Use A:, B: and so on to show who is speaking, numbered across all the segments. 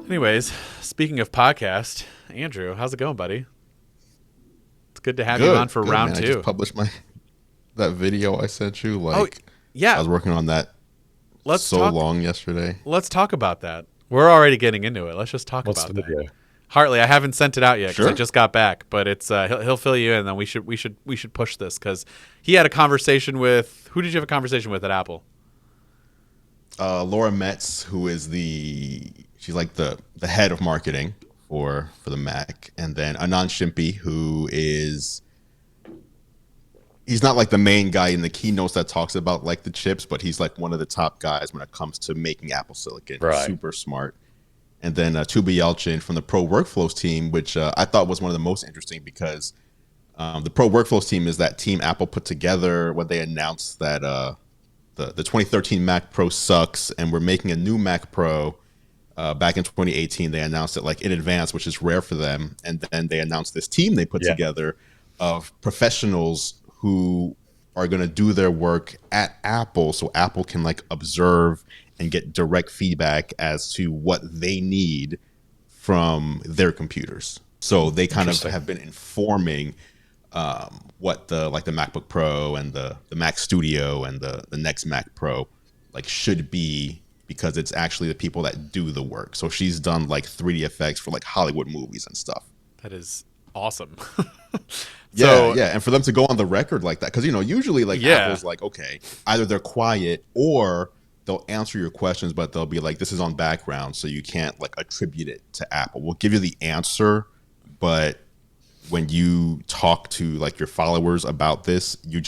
A: Anyways, speaking of podcast, Andrew, how's it going, buddy? It's good to have you on
B: Good,
A: for
B: good
A: round
B: man. I just
A: two.
B: published my that video I sent you.
A: Oh,
B: I
A: yeah.
B: was working on that
A: Let's
B: so
A: talk.
B: long yesterday.
A: Let's talk about that. We're already getting into it. Let's just talk
C: What's
A: about
C: the
A: that.
C: video?
A: Hartley, I haven't sent it out yet because I
B: Sure.
A: just got back, but it's he'll fill you in. Then we should push this because he had a conversation with who did you have a conversation with at Apple?
B: Laura Metz, who is she's like the head of marketing for the Mac, and then Anand Shimpi, he's not like the main guy in the keynotes that talks about like the chips, but he's like one of the top guys when it comes to making Apple Silicon.
C: Right.
B: Super smart. And then Tuba Yelchin from the Pro Workflows team, which I thought was one of the most interesting because the Pro Workflows team is that team Apple put together when they announced that the 2013 Mac Pro sucks and we're making a new Mac Pro. Back in 2018, they announced it like in advance, which is rare for them. And then they announced this team they put together of professionals who are going to do their work at Apple so Apple can like observe and get direct feedback as to what they need from their computers. So they kind of have been informing what the MacBook Pro and the Mac Studio and the next Mac Pro like should be, because it's actually the people that do the work. So she's done like 3D effects for like Hollywood movies and stuff.
A: That is awesome.
B: Yeah. And for them to go on the record like that, because usually like Apple's like, okay, either they're quiet or they'll answer your questions, but they'll be like, this is on background, so you can't like attribute it to Apple. We'll give you the answer, but when you talk to like your followers about this, you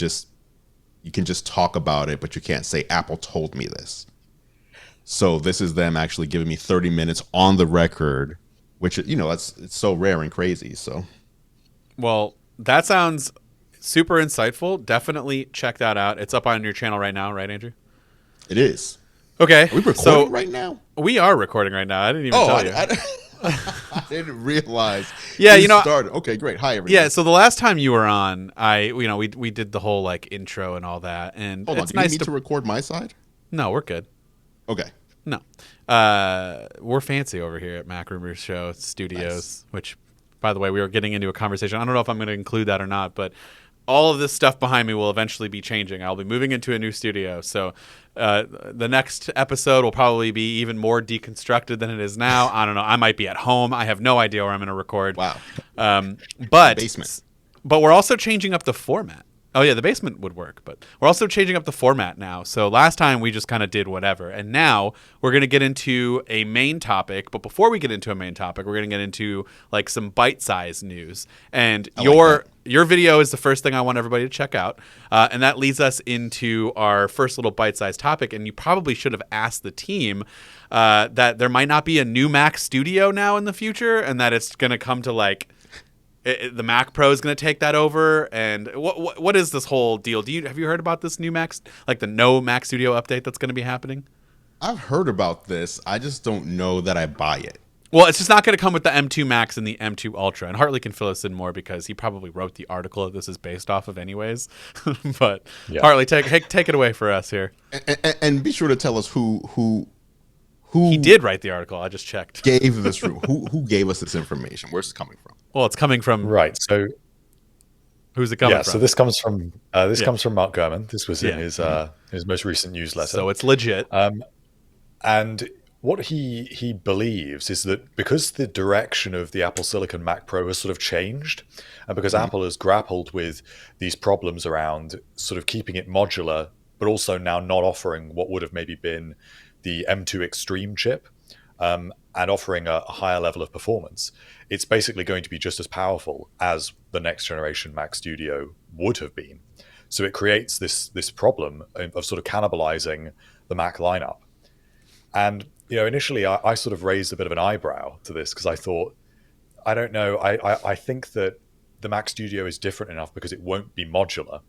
B: can just talk about it, but you can't say Apple told me this. So this is them actually giving me 30 minutes on the record, which it's so rare and crazy. So,
A: Well, that sounds super insightful. Definitely check that out. It's up on your channel right now, right, Andrew?
B: it is.
A: Okay.
B: Are we recording right now?
A: We are recording right now. I didn't even tell you.
B: I didn't realize.
A: Yeah,
B: We started. Okay, great. Hi, everyone.
A: Yeah, so the last time you were on, we did the whole like intro and all that, and
B: Hold on.
A: it's
B: Do you
A: nice
B: need to record my side?
A: No, we're good.
B: Okay.
A: No, we're fancy over here at MacRumors Show Studios.
B: Nice.
A: Which, by the way, we were getting into a conversation. I don't know if I'm going to include that or not, but all of this stuff behind me will eventually be changing. I'll be moving into a new studio, so the next episode will probably be even more deconstructed than it is now. I don't know. I might be at home. I have no idea where I'm going to record.
B: Wow.
A: But
B: Basement.
A: But we're also changing up the format. Oh, yeah, the basement would work, but we're also changing up the format now. So last time we just kind of did whatever, and now we're going to get into a main topic. But before we get into a main topic, we're going to get into like some bite-sized news. And your video is the first thing I want everybody to check out, and that leads us into our first little bite-sized topic. And you probably should have asked the team that there might not be a new Mac Studio now in the future, and that it's going to come to like the Mac Pro is going to take that over. And what is this whole deal? Have you heard about this new Mac, like the no Mac Studio update that's going to be happening?
B: I've heard about this. I just don't know that I buy it.
A: Well, it's just not going to come with the M2 Max and the M2 Ultra. And Hartley can fill us in more because he probably wrote the article that this is based off of anyways. Hartley, take it away for us here.
B: And be sure to tell us who
A: he did write the article. I just checked.
B: Gave this who gave us this information. Where's it coming from?
A: Well, it's coming from
C: So
A: who's it coming from?
C: So this comes from comes from Mark Gurman. This was in his most recent newsletter.
A: So it's legit.
C: And what he believes is that because the direction of the Apple Silicon Mac Pro has sort of changed, and because Apple has grappled with these problems around sort of keeping it modular, but also now not offering what would have maybe been the M2 Extreme chip, and offering a higher level of performance, it's basically going to be just as powerful as the next generation Mac Studio would have been. So it creates this problem of sort of cannibalizing the Mac lineup. And initially I sort of raised a bit of an eyebrow to this because I thought, I don't know, I think that the Mac Studio is different enough because it won't be modular.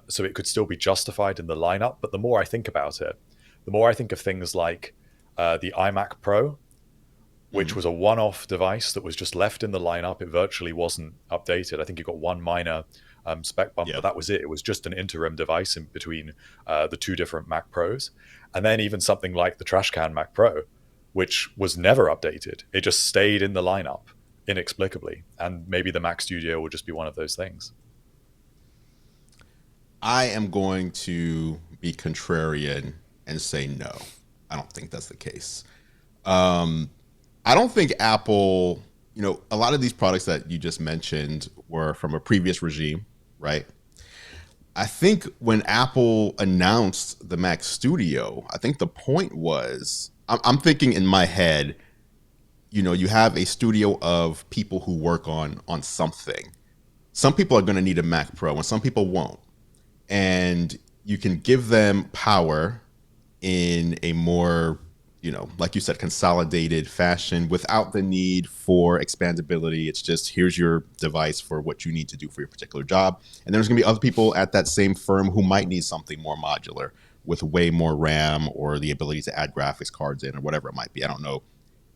C: So it could still be justified in the lineup. But the more I think about it, the more I think of things like the iMac Pro, which was a one-off device that was just left in the lineup. It virtually wasn't updated. I think it got one minor spec bump, but that was it. It was just an interim device in between the two different Mac Pros. And then even something like the Trash Can Mac Pro, which was never updated. It just stayed in the lineup inexplicably. And maybe the Mac Studio will just be one of those things.
B: I am going to be contrarian and say no. I don't think that's the case. I don't think Apple, a lot of these products that you just mentioned were from a previous regime, right? I think when Apple announced the Mac Studio, I think the point was, I'm thinking in my head, you have a studio of people who work on something. Some people are going to need a Mac Pro and some people won't. And you can give them power in a more, like you said, consolidated fashion without the need for expandability. It's just, here's your device for what you need to do for your particular job. And there's going to be other people at that same firm who might need something more modular with way more RAM or the ability to add graphics cards in or whatever it might be. I don't know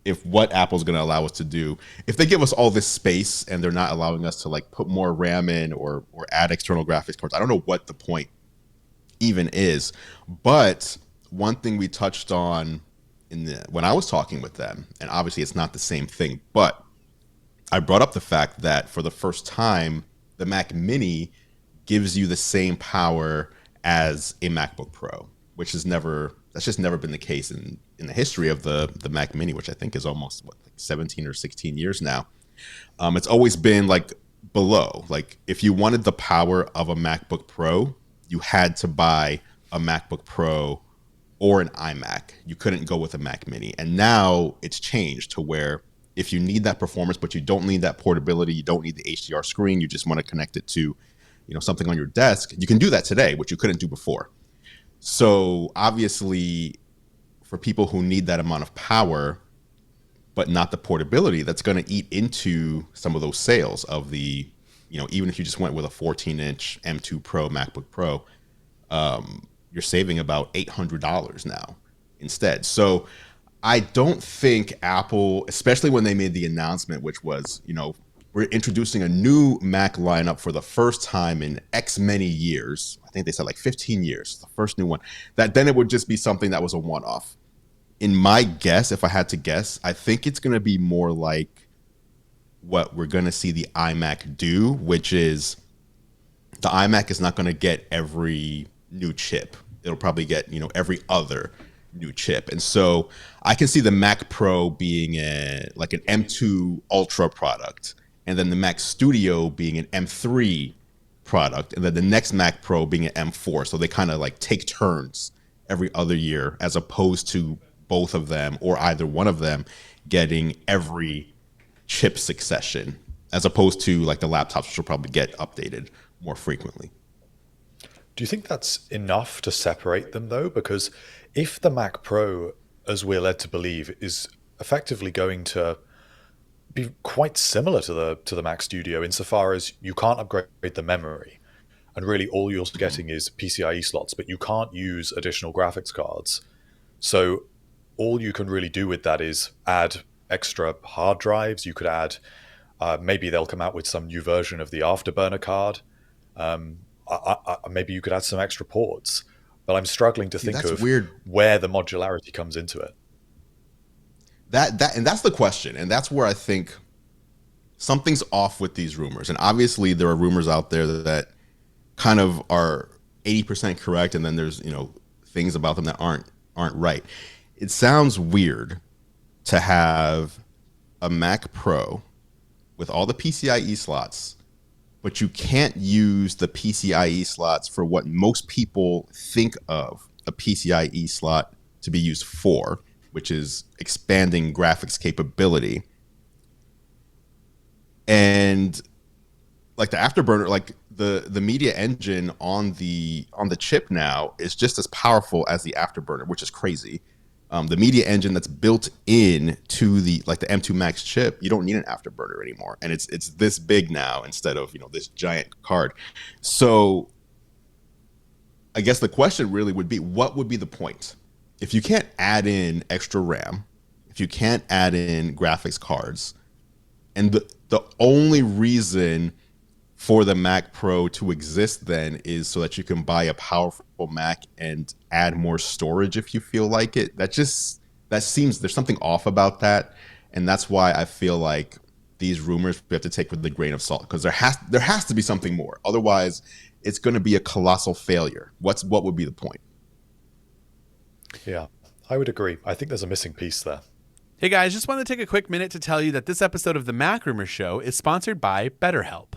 B: if what Apple's going to allow us to do, if they give us all this space and they're not allowing us to like put more RAM in or add external graphics cards. I don't know what the point even is. But one thing we touched on when I was talking with them, and obviously it's not the same thing, but I brought up the fact that for the first time, the Mac Mini gives you the same power as a MacBook Pro, which that's just never been the case in the history of the Mac Mini, which I think is almost 17 or 16 years now. It's always been like below. Like if you wanted the power of a MacBook Pro, you had to buy a MacBook Pro or an iMac. You couldn't go with a Mac Mini. And now it's changed to where if you need that performance, but you don't need that portability, you don't need the HDR screen, you just want to connect it to, something on your desk, you can do that today, which you couldn't do before. So obviously for people who need that amount of power, but not the portability, that's going to eat into some of those sales of the, even if you just went with a 14-inch M2 Pro MacBook Pro, you're saving about $800 now instead. So I don't think Apple, especially when they made the announcement, which was, we're introducing a new Mac lineup for the first time in X many years. I think they said like 15 years, the first new one, that then it would just be something that was a one-off. In my guess, if I had to guess, I think it's going to be more like what we're going to see the iMac do, which is the iMac is not going to get every new chip. It'll probably get, every other new chip. And so I can see the Mac Pro being like an M2 Ultra product, and then the Mac Studio being an M3 product, and then the next Mac Pro being an M4. So they kind of like take turns every other year, as opposed to both of them or either one of them getting every chip succession, as opposed to like the laptops, which will probably get updated more frequently.
C: Do you think that's enough to separate them though? Because if the Mac Pro, as we're led to believe, is effectively going to be quite similar to the Mac Studio insofar as you can't upgrade the memory, and really all you're getting is PCIe slots, but you can't use additional graphics cards. So all you can really do with that is add extra hard drives. You could add, maybe they'll come out with some new version of the Afterburner card. Maybe you could add some extra ports, but I'm struggling to think of where the modularity comes into it.
B: And that's the question, and that's where I think something's off with these rumors. And obviously, there are rumors out there that kind of are 80% correct, and then there's things about them that aren't right. It sounds weird to have a Mac Pro with all the PCIe slots, but you can't use the PCIe slots for what most people think of a PCIe slot to be used for, which is expanding graphics capability. And like the Afterburner, like the media engine on the chip now is just as powerful as the Afterburner, which is crazy. The media engine that's built in to the M2 Max chip, you don't need an Afterburner anymore, and it's this big now instead of this giant card. So I guess the question really would be, what would be the point if you can't add in extra RAM, if you can't add in graphics cards, and the only reason for the Mac Pro to exist then is so that you can buy a powerful Mac and add more storage if you feel like it. That just that seems there's something off about that, and that's why I feel like these rumors we have to take with a grain of salt, because there has to be something more. Otherwise, it's going to be a colossal failure. What would be the point?
C: Yeah, I would agree. I think there's a missing piece there.
A: Hey guys, just want to take a quick minute to tell you that this episode of the MacRumors Show is sponsored by BetterHelp.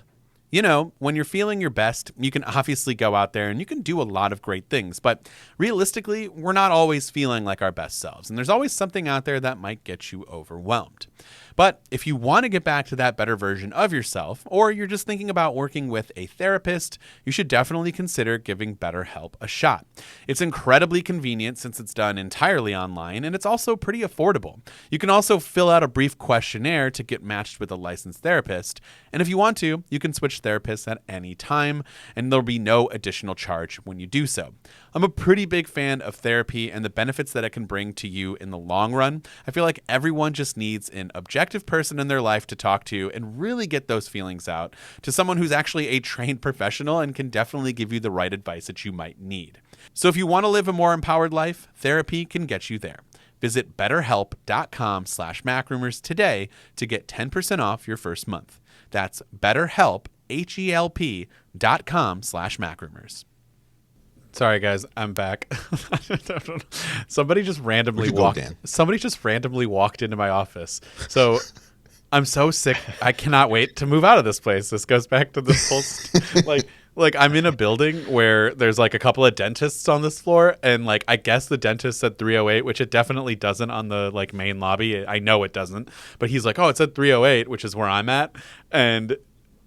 A: You know, when you're feeling your best, you can obviously go out there and you can do a lot of great things, but realistically, we're not always feeling like our best selves, and there's always something out there that might get you overwhelmed. But if you want to get back to that better version of yourself, or you're just thinking about working with a therapist, you should definitely consider giving BetterHelp a shot. It's incredibly convenient since it's done entirely online, and it's also pretty affordable. You can also fill out a brief questionnaire to get matched with a licensed therapist, and if you want to, you can switch therapists at any time, and there'll be no additional charge when you do so. I'm a pretty big fan of therapy and the benefits that it can bring to you in the long run. I feel like everyone just needs an objective person in their life to talk to and really get those feelings out to someone who's actually a trained professional and can definitely give you the right advice that you might need. So if you want to live a more empowered life, therapy can get you there. Visit betterhelp.com/macrumors today to get 10% off your first month. That's BetterHelp, HELP.com/macrumors. Sorry guys, I'm back. Somebody just randomly walked into my office. So I'm so sick. I cannot wait to move out of this place. This goes back to this whole like I'm in a building where there's like a couple of dentists on this floor, and like I guess the dentist said 308, which it definitely doesn't on the like main lobby. I know it doesn't, but he's like, "Oh, it said 308," which is where I'm at. And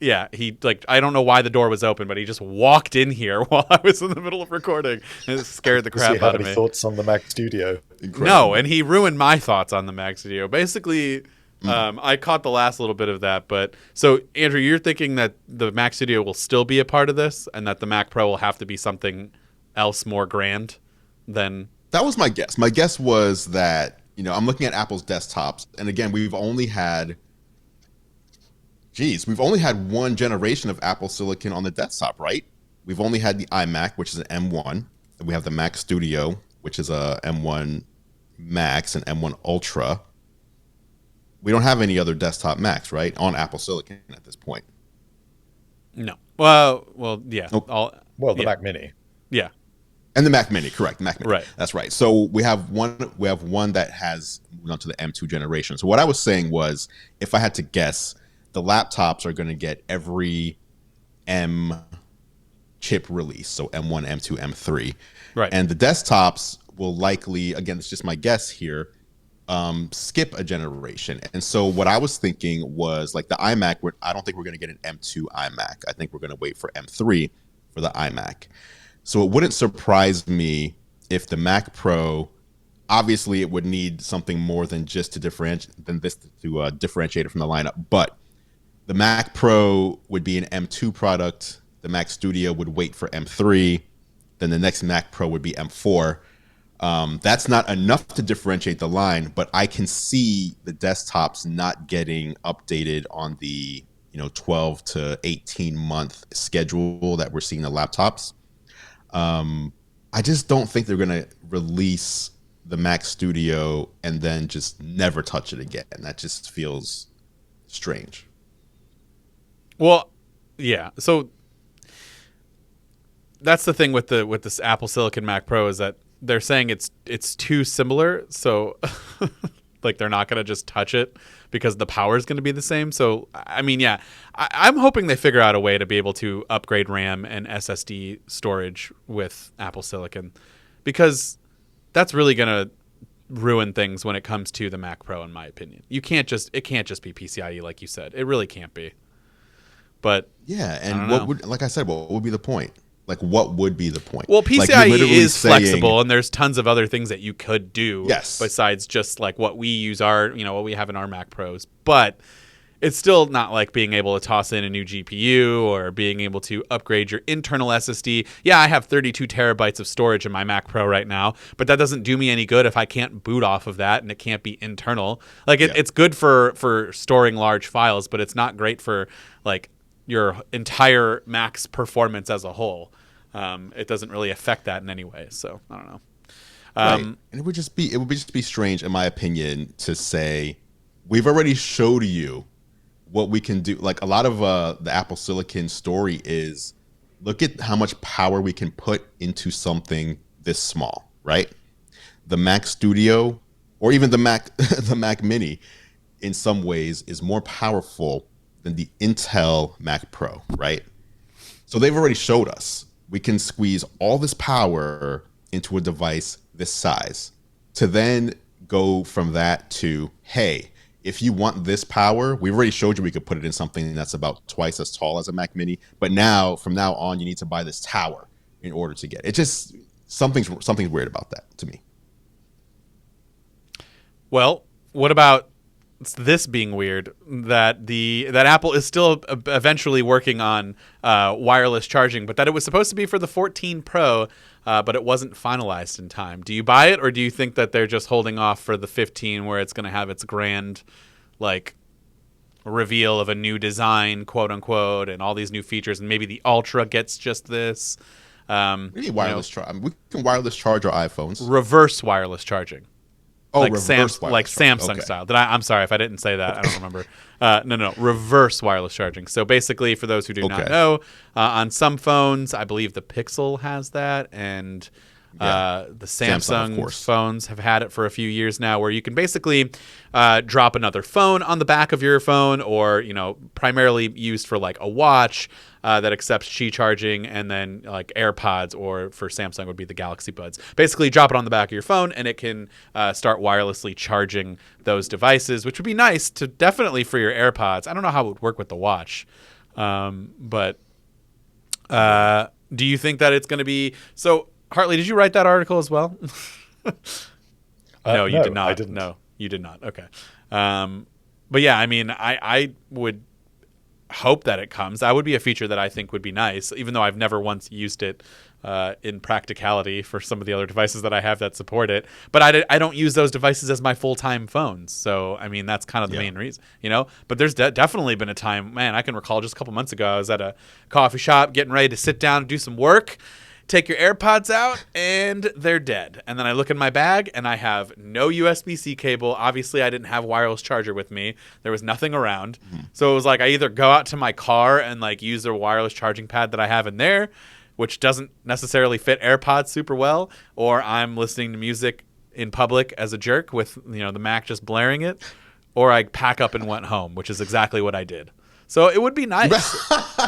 A: yeah, he like I don't know why the door was open, but he just walked in here while I was in the middle of recording, and it scared the crap out of me.
C: Any thoughts on the Mac Studio?
B: Incredible.
A: No, and he ruined my thoughts on the Mac Studio. Basically, I caught the last little bit of that, but so Andrew, you're thinking that the Mac Studio will still be a part of this, and that the Mac Pro will have to be something else more grand than.
B: That was my guess. My guess was that, you know, I'm looking at Apple's desktops, and again, we've only had one generation of Apple Silicon on the desktop, right? We've only had the iMac, which is an M1, and we have the Mac Studio, which is a M1 Max and M1 Ultra. We don't have any other desktop Macs, right, on Apple Silicon at this point.
A: No. Well, yeah.
B: Nope.
C: The Mac Mini.
A: Yeah.
B: And the Mac Mini, correct? The Mac Mini,
A: right?
B: That's right. So we have one that has moved on to the M2 generation. So what I was saying was, if I had to guess, the laptops are going to get every M chip release, so M1, M2, M3,
A: right?
B: And the desktops will likely, again, it's just my guess here, skip a generation. And so what I was thinking was, like the iMac, I don't think we're going to get an M2 iMac. I think we're going to wait for M3 for the iMac. So it wouldn't surprise me if the Mac Pro, obviously it would need something more than just to differentiate it from the lineup, but the Mac Pro would be an M2 product. The Mac Studio would wait for M3. Then the next Mac Pro would be M4. That's not enough to differentiate the line, but I can see the desktops not getting updated on the 12 to 18 month schedule that we're seeing the laptops. I just don't think they're going to release the Mac Studio and then just never touch it again. That just feels strange.
A: Well, yeah. So that's the thing with this Apple Silicon Mac Pro, is that they're saying it's too similar. So like they're not going to just touch it because the power is going to be the same. So I mean, yeah, I'm hoping they figure out a way to be able to upgrade RAM and SSD storage with Apple Silicon, because that's really going to ruin things when it comes to the Mac Pro, in my opinion. It can't just be PCIe like you said. It really can't be. But
B: yeah, and what would be the point? Like, what would be the point?
A: Well, PCIe is flexible, and there's tons of other things that you could do.
B: Yes.
A: Besides just like what we use what we have in our Mac Pros. But it's still not like being able to toss in a new GPU or being able to upgrade your internal SSD. Yeah, I have 32 terabytes of storage in my Mac Pro right now, but that doesn't do me any good if I can't boot off of that and it can't be internal. Like it's good for storing large files, but it's not great for like your entire Mac's performance as a whole. It doesn't really affect that in any way. So I don't know.
B: Right. And it would just be strange, in my opinion, to say we've already showed you what we can do. Like a lot of the Apple Silicon story is look at how much power we can put into something this small, right? The Mac Studio or even the Mac the Mac Mini in some ways is more powerful than the Intel Mac Pro, right? So they've already showed us we can squeeze all this power into a device this size to then go from that to, hey, if you want this power, we've already showed you we could put it in something that's about twice as tall as a Mac Mini. But now, from now on, you need to buy this tower in order to get it. It just something's weird about that to me.
A: Well, what about this being weird? That Apple is still eventually working on wireless charging, but that it was supposed to be for the 14 Pro, but it wasn't finalized in time. Do you buy it, or do you think that they're just holding off for the 15, where it's going to have its grand, like, reveal of a new design, quote unquote, and all these new features, and maybe the Ultra gets just this?
B: We need wireless charge. I mean, we can wireless charge our iPhones.
A: Reverse wireless charging.
B: Oh,
A: like
B: like
A: Samsung
B: okay.
A: style. I'm sorry if I didn't say that. I don't remember. No. Reverse wireless charging. So basically, for those who do not know, on some phones, I believe the Pixel has that, and the Samsung phones have had it for a few years now, where you can basically drop another phone on the back of your phone, or primarily used for like a watch that accepts Qi charging, and then like AirPods, or for Samsung would be the Galaxy Buds. Basically, drop it on the back of your phone, and it can start wirelessly charging those devices, which would be nice to definitely for your AirPods. I don't know how it would work with the watch, but do you think that it's going to be so? Hartley, did you write that article as well? No, you did not.
C: I didn't.
A: No, you did not. Okay. But yeah, I mean, I would hope that it comes. That would be a feature that I think would be nice, even though I've never once used it in practicality for some of the other devices that I have that support it. But I don't use those devices as my full-time phones. So, I mean, that's kind of the main reason, But there's definitely been a time, man, I can recall just a couple months ago, I was at a coffee shop getting ready to sit down and do some work. Take your AirPods out, and they're dead. And then I look in my bag, and I have no USB-C cable. Obviously, I didn't have wireless charger with me. There was nothing around. So it was like I either go out to my car and like use the wireless charging pad that I have in there, which doesn't necessarily fit AirPods super well, or I'm listening to music in public as a jerk with the Mac just blaring it, or I pack up and went home, which is exactly what I did. So it would be nice.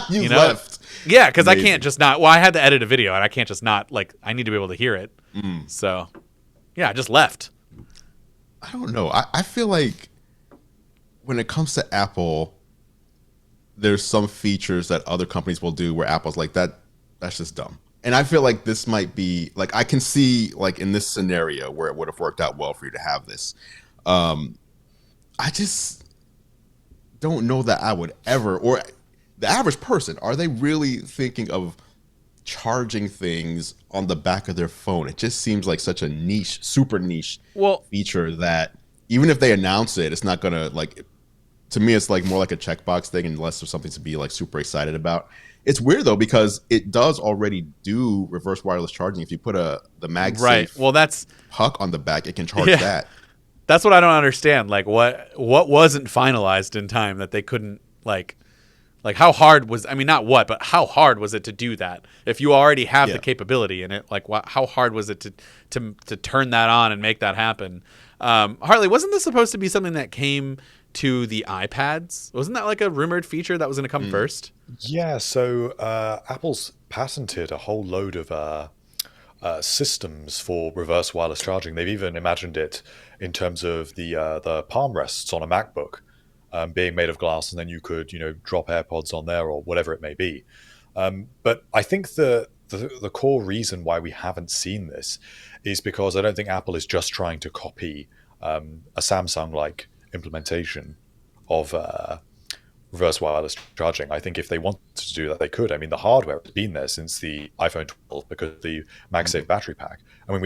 B: you left.
A: Yeah, because I can't just not. Well, I had to edit a video, and I can't just not. Like, I need to be able to hear it. So, yeah, I just left.
B: I don't know. I feel like when it comes to Apple, there's some features that other companies will do where Apple's like, that's just dumb. And I feel like this might be, like, I can see, like, in this scenario where it would have worked out well for you to have this. I just don't know that I would ever, or the average person, are they really thinking of charging things on the back of their phone? It just seems like such a niche, super niche feature that even if they announce it, it's not gonna, like, to me, it's like more like a checkbox thing and less of something to be like super excited about. It's weird though, because it does already do reverse wireless charging. If you put the MagSafe
A: that's
B: puck on the back, it can charge that.
A: That's what I don't understand. Like, what wasn't finalized in time that they couldn't, like how hard was, I mean, not what, but how hard was it to do that? If you already have the capability in it, like, how hard was it to turn that on and make that happen? Hartley, wasn't this supposed to be something that came to the iPads? Wasn't that like a rumored feature that was going to come first?
C: Yeah, so Apple's patented a whole load of systems for reverse wireless charging. They've even imagined it in terms of the palm rests on a MacBook being made of glass, and then you could drop AirPods on there or whatever it may be. But I think the core reason why we haven't seen this is because I don't think Apple is just trying to copy a Samsung-like implementation of reverse wireless charging. I think if they wanted to do that, they could. I mean, the hardware has been there since the iPhone 12 because of the MagSafe battery pack. I mean,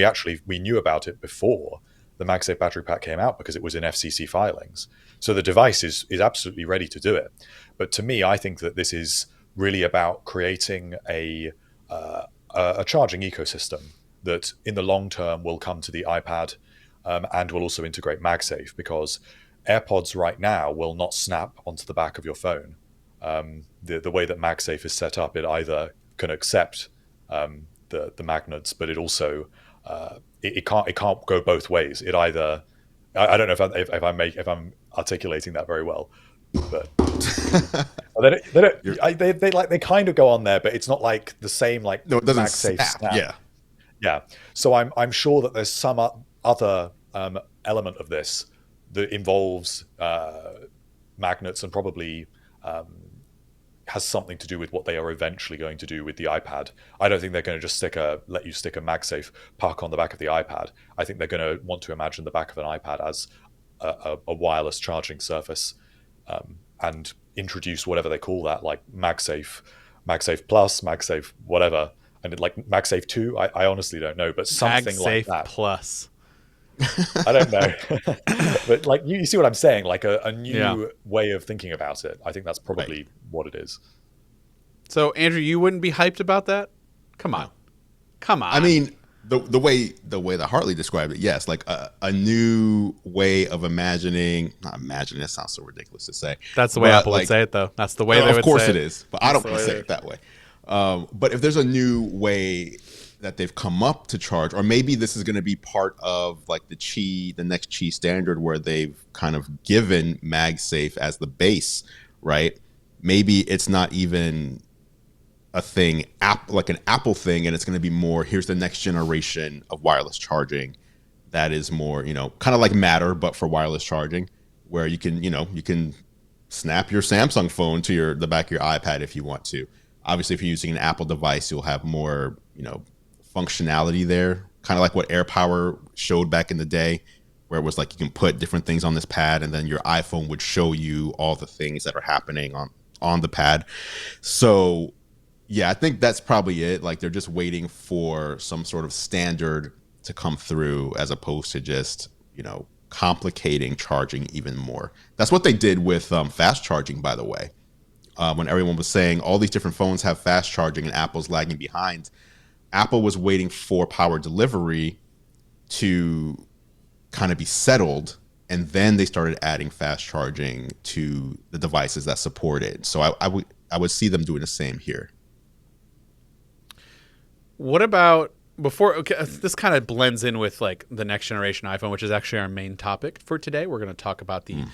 C: we knew about it before the MagSafe battery pack came out because it was in FCC filings. So the device is absolutely ready to do it. But to me, I think that this is really about creating a charging ecosystem that in the long term will come to the iPad, and will also integrate MagSafe, because AirPods right now will not snap onto the back of your phone. The way that MagSafe is set up, it either can accept the magnets, but it also it can't go both ways. It either I don't know if I'm articulating that very well, but they kind of go on there, but it's not like the same like
B: No, it doesn't
C: MagSafe snap.
B: Yeah.
C: Yeah. So I'm sure that there's some other element of this that involves magnets, and probably has something to do with what they are eventually going to do with the iPad. I don't think they're going to just let you stick a MagSafe puck on the back of the iPad. I think they're going to want to imagine the back of an iPad as a wireless charging surface, and introduce whatever they call that, like MagSafe Plus, MagSafe whatever, and like MagSafe 2. I honestly don't know, but something
A: MagSafe
C: like that.
A: Plus.
C: I don't know. But like you see what I'm saying, like a new way of thinking about it. I think that's probably what it is.
A: So Andrew, you wouldn't be hyped about that? Come on.
B: I mean, the way that Hartley described it, yes, like a new way of imagining. Not imagining, that sounds so ridiculous to say.
A: That's the way Apple would say it, though. That's the way they would say it.
B: Of course it is, but I don't want to say it that way. But if there's a new way that they've come up to charge, or maybe this is going to be part of like the next Qi standard, where they've kind of given MagSafe as the base, right? Maybe it's not even a thing, like an Apple thing, and it's going to be more, here's the next generation of wireless charging that is more, kind of like Matter, but for wireless charging, where you can snap your Samsung phone to the back of your iPad if you want to. Obviously, if you're using an Apple device, you'll have more, functionality there, kind of like what AirPower showed back in the day, where it was like you can put different things on this pad, and then your iPhone would show you all the things that are happening on the pad. So yeah, I think that's probably it. Like they're just waiting for some sort of standard to come through, as opposed to just, complicating charging even more. That's what they did with fast charging, by the way. When everyone was saying all these different phones have fast charging and Apple's lagging behind, Apple was waiting for power delivery to kind of be settled, and then they started adding fast charging to the devices that support it. So I would see them doing the same here.
A: What about this kind of blends in with like the next generation iPhone, which is actually our main topic for today. We're going to talk about the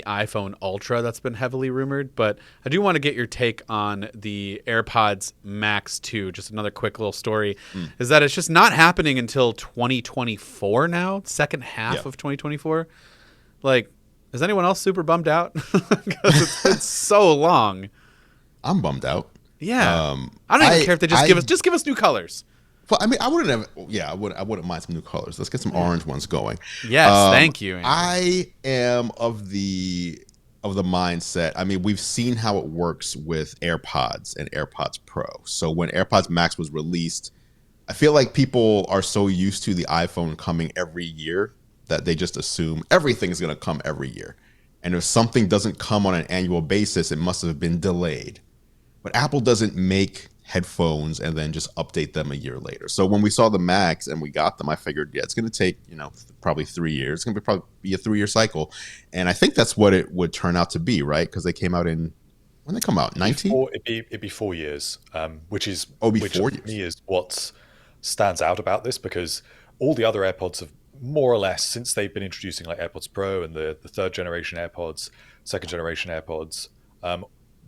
A: iPhone Ultra that's been heavily rumored, but I do want to get your take on the AirPods Max 2. Just another quick little story is that it's just not happening until 2024 now, second half of 2024. Like, is anyone else super bummed out? Because it's been so long.
B: I'm bummed out.
A: Yeah. I don't even care if they just give us new colors.
B: Well, I mean, I wouldn't mind some new colors. Let's get some orange ones going.
A: Yes, thank you, Andrew.
B: I am of the mindset. I mean, we've seen how it works with AirPods and AirPods Pro. So when AirPods Max was released, I feel like people are so used to the iPhone coming every year that they just assume everything's going to come every year. And if something doesn't come on an annual basis, it must have been delayed. But Apple doesn't make headphones and then just update them a year later. So when we saw the Max and we got them, I figured, it's going to take, probably 3 years. It's going to probably be a 3-year cycle. And I think that's what it would turn out to be, right? Because they came out when they come out, 19?
C: It'd be 4 years, which is
B: 4
C: years.
B: To
C: me is what stands out about this, because all the other AirPods have more or less, since they've been introducing like AirPods Pro and the third generation AirPods, second generation AirPods,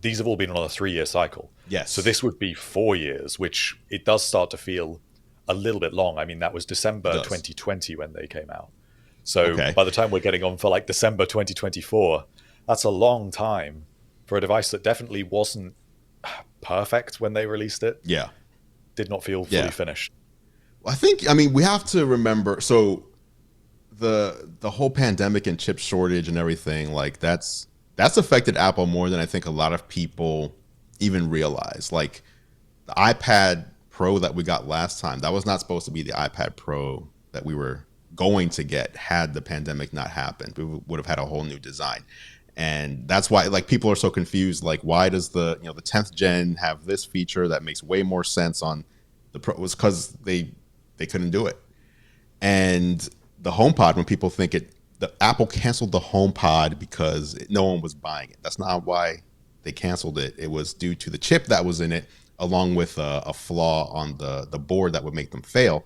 C: these have all been on a 3-year cycle.
B: Yes.
C: So this would be 4 years, which it does start to feel a little bit long. I mean, that was December 2020 when they came out. So by the time we're getting on for like December 2024, that's a long time for a device that definitely wasn't perfect when they released it.
B: Yeah.
C: Did not feel fully finished.
B: Well, we have to remember, so the whole pandemic and chip shortage and everything, like that's affected Apple more than I think a lot of people even realize. Like the iPad Pro that we got last time, that was not supposed to be the iPad Pro that we were going to get had the pandemic not happened. We would have had a whole new design. And that's why like people are so confused. Like, why does the 10th gen have this feature that makes way more sense on the Pro? It was because they They couldn't do it. And the HomePod, when people think the Apple canceled the HomePod because no one was buying it. That's not why they canceled it. It was due to the chip that was in it, along with a flaw on the board that would make them fail.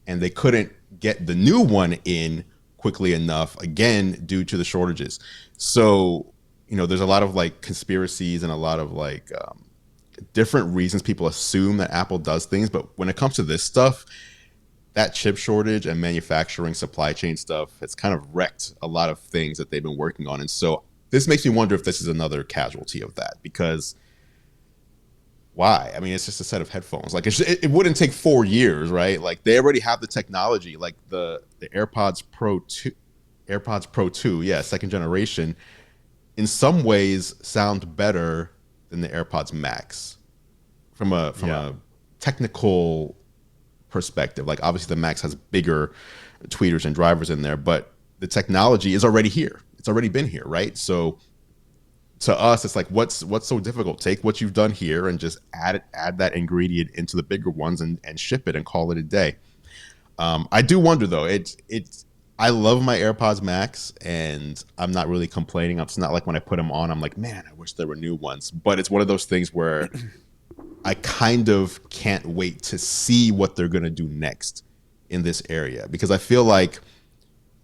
B: And they couldn't get the new one in quickly enough, again, due to the shortages. So, there's a lot of like conspiracies and a lot of like different reasons people assume that Apple does things. But when it comes to this stuff, that chip shortage and manufacturing supply chain stuff has kind of wrecked a lot of things that they've been working on. And so this makes me wonder if this is another casualty of that, because why? I mean, it's just a set of headphones. Like it wouldn't take 4 years, right? Like they already have the technology, like the AirPods Pro 2, yeah, second generation, in some ways sound better than the AirPods Max from a technical perspective. Like obviously the Max has bigger tweeters and drivers in there, but the technology is already here. It's already been here, right? So to us, it's like, what's so difficult? Take what you've done here and just add that ingredient into the bigger ones and ship it and call it a day. I do wonder though. I love my AirPods Max and I'm not really complaining. It's not like when I put them on, I'm like, man, I wish there were new ones. But it's one of those things where I kind of can't wait to see what they're going to do next in this area, because I feel like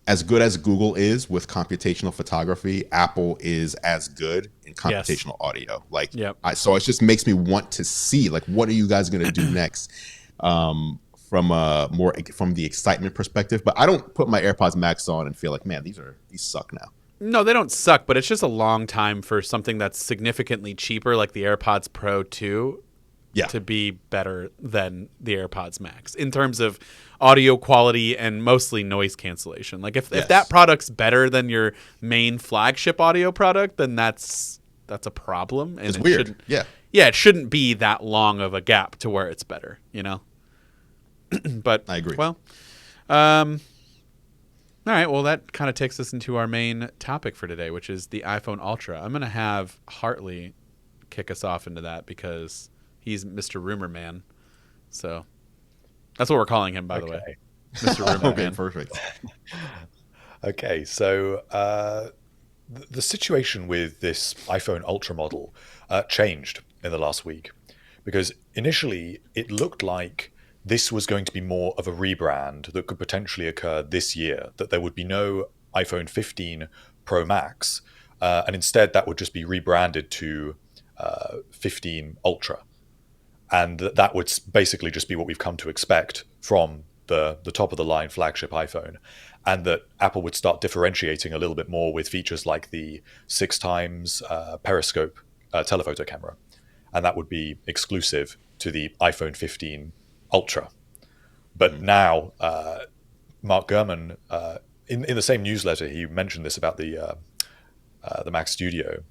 B: as good as Google is with computational photography, Apple is as good in computational audio. Like, so it just makes me want to see, like, what are you guys going to do next, from the excitement perspective. But I don't put my AirPods Max on and feel like, man, these suck now.
A: No, they don't suck, but it's just a long time for something that's significantly cheaper, like the AirPods Pro 2, to be better than the AirPods Max in terms of audio quality and mostly noise cancellation. Like if that product's better than your main flagship audio product, then that's a problem. And
B: it's weird.
A: It shouldn't be that long of a gap to where it's better, But
B: I agree.
A: Well, all right. Well, that kind of takes us into our main topic for today, which is the iPhone Ultra. I'm going to have Hartley kick us off into that because he's Mr. Rumor Man. So that's what we're calling him, by the way. Mr. Rumor Man.
B: Perfect.
C: Okay, so the situation with this iPhone Ultra model changed in the last week, because initially it looked like this was going to be more of a rebrand that could potentially occur this year, that there would be no iPhone 15 Pro Max, and instead that would just be rebranded to 15 Ultra. And that would basically just be what we've come to expect from the top of the line flagship iPhone, and that Apple would start differentiating a little bit more with features like the 6x periscope telephoto camera, and that would be exclusive to the iPhone 15 Ultra. But now Mark Gurman, in the same newsletter, he mentioned this about the Mac Studio,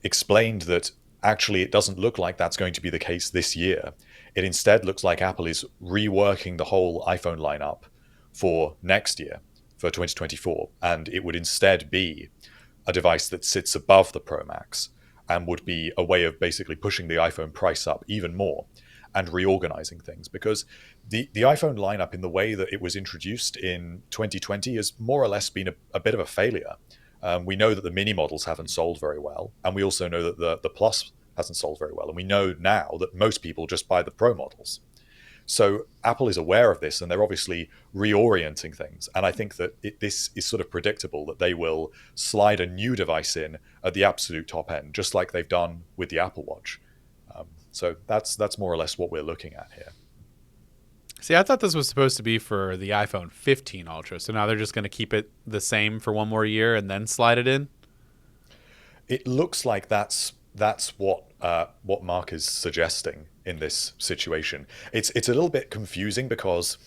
C: explained that actually it doesn't look like that's going to be the case this year. It instead looks like Apple is reworking the whole iPhone lineup for next year, for 2024, and it would instead be a device that sits above the Pro Max and would be a way of basically pushing the iPhone price up even more and reorganizing things, because the iPhone lineup in the way that it was introduced in 2020 has more or less been a bit of a failure. We know that the mini models haven't sold very well, and we also know that the Plus hasn't sold very well, and we know now that most people just buy the Pro models. So Apple is aware of this, and they're obviously reorienting things. And I think that this is sort of predictable, that they will slide a new device in at the absolute top end, just like they've done with the Apple Watch. So that's more or less what we're looking at here.
A: See, I thought this was supposed to be for the iPhone 15 Ultra, so now they're just going to keep it the same for one more year and then slide it in?
C: It looks like that's what Mark is suggesting in this situation. It's a little bit confusing, because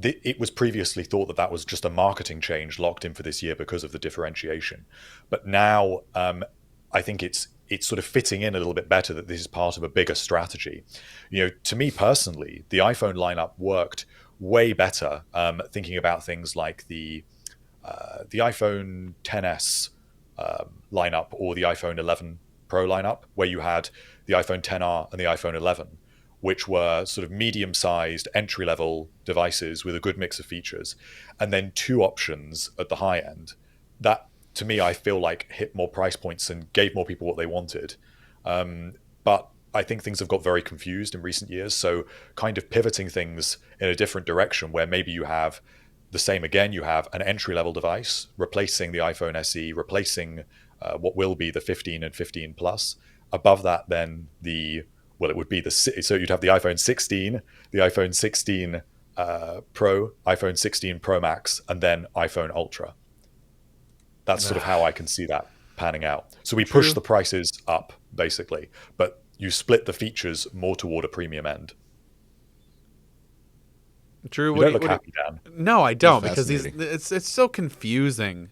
C: it was previously thought that was just a marketing change locked in for this year because of the differentiation. But now I think it's sort of fitting in a little bit better that this is part of a bigger strategy. To me personally, the iPhone lineup worked way better, thinking about things like the iPhone XS lineup, or the iPhone 11 Pro lineup, where you had the iPhone XR and the iPhone 11, which were sort of medium-sized entry-level devices with a good mix of features, and then 2 options at the high end. That, to me, I feel like hit more price points and gave more people what they wanted. But I think things have got very confused in recent years. So kind of pivoting things in a different direction, where maybe you have the same again, you have an entry-level device replacing the iPhone SE, replacing what will be the 15 and 15 Plus. Above that, then it would be so you'd have the iPhone 16, the iPhone 16 Pro, iPhone 16 Pro Max, and then iPhone Ultra. That's sort of how I can see that panning out. So we push the prices up, basically, but you split the features more toward a premium end.
A: Drew,
C: you don't look happy, Dan.
A: No, I don't, because it's so confusing.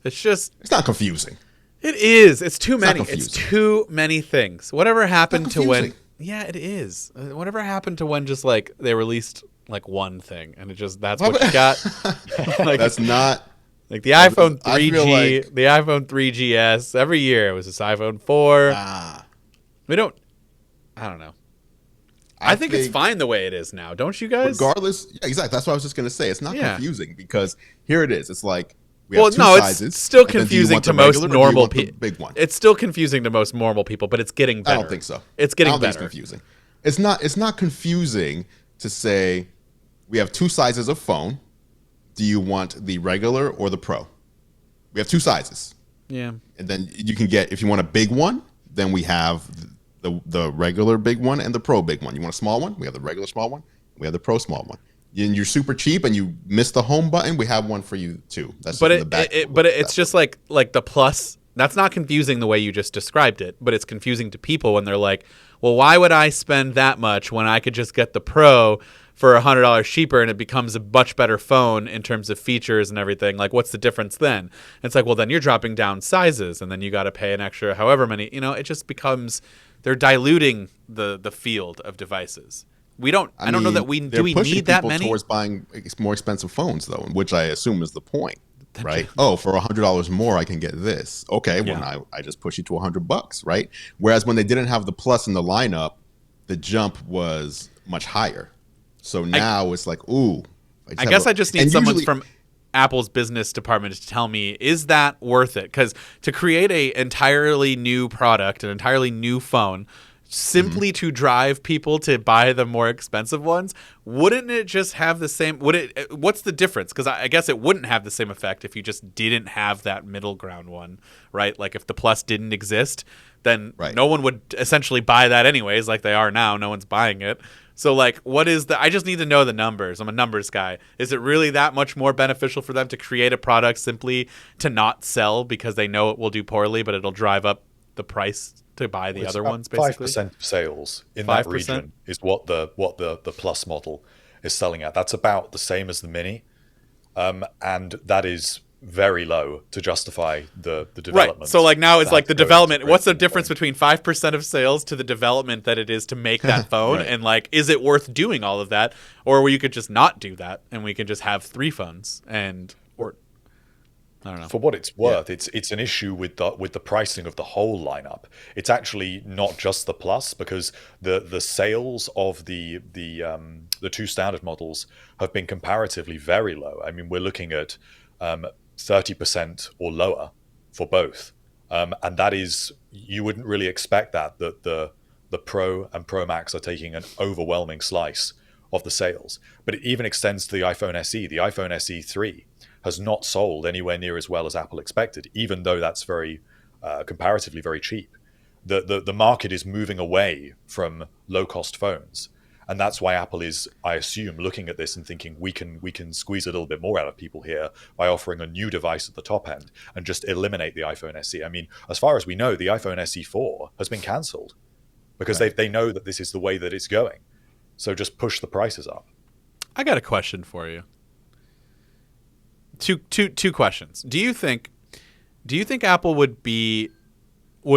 A: It's
B: not confusing.
A: It is. It's too many. It's too many things. Whatever happened to when? Yeah, it is. Whatever happened to when just like they released like one thing and that's what you got.
B: Like, that's not
A: like the iPhone 3G, the iPhone 3GS. Every year it was this iPhone 4. We don't. I don't know. I think it's fine the way it is now, don't you guys?
B: Regardless, exactly. That's what I was just going to say. It's not confusing because here it is. It's like we have two sizes.
A: It's still confusing to most normal people.
B: Big one.
A: It's still confusing to most normal people, but it's getting better.
B: I don't think so.
A: It's getting better.
B: It's confusing. It's not confusing to say we have 2 sizes of phone. Do you want the regular or the Pro? We have 2 sizes.
A: Yeah.
B: And then you can get, if you want a big one, then we have the regular big one and the Pro big one. You want a small one? We have the regular small one. We have the Pro small one. And you're super cheap and you miss the home button. We have one for you too. That's
A: but
B: in the back.
A: But it's just like the Plus. That's not confusing the way you just described it, but it's confusing to people when they're like, well, why would I spend that much when I could just get the Pro for $100 cheaper and it becomes a much better phone in terms of features and everything? Like, what's the difference then? And it's like, well, then you're dropping down sizes and then you got to pay an extra however many. It just becomes, they're diluting the field of devices. I don't know that do we need that many?
B: Towards buying more expensive phones though, which I assume is the point. Right? Oh, for $100 more, I can get this. Okay, well now I just push you to $100, right? Whereas when they didn't have the Plus in the lineup, the jump was much higher. So now it's like, ooh.
A: I guess I just need someone from Apple's business department to tell me, is that worth it? Because to create an entirely new product, an entirely new phone, simply to drive people to buy the more expensive ones, wouldn't it just have the same? What's the difference? Because I guess it wouldn't have the same effect if you just didn't have that middle ground one, right? Like if the Plus didn't exist, then no one would essentially buy that anyways, like they are now. No one's buying it. So like, I just need to know the numbers. I'm a numbers guy. Is it really that much more beneficial for them to create a product simply to not sell because they know it will do poorly, but it'll drive up the price to buy the other ones? Basically
C: 5% of sales in that region is what the Plus model is selling at. That's about the same as the Mini, and that is very low to justify the development.
A: Right. So like now it's like the development. What's the difference between 5% of sales to the development that it is to make that phone? Right. And like, is it worth doing all of that, or where you could just not do that and we can just have 3 phones or I don't know.
C: For what it's worth, it's an issue with the pricing of the whole lineup. It's actually not just the Plus, because the sales of the 2 standard models have been comparatively very low. I mean, we're looking at 30% or lower for both, and that is, you wouldn't really expect that the Pro and Pro Max are taking an overwhelming slice of the sales. But it even extends to the iPhone SE. The iPhone SE 3 has not sold anywhere near as well as Apple expected, even though that's very comparatively very cheap. The market is moving away from low-cost phones, and that's why Apple is, I assume, looking at this and thinking we can squeeze a little bit more out of people here by offering a new device at the top end and just eliminate the iPhone SE. I mean, as far as we know, the iPhone SE 4 has been cancelled because they know that this is the way that it's going. So just push the prices up.
A: I got a question for you. Two questions. Do you think Apple would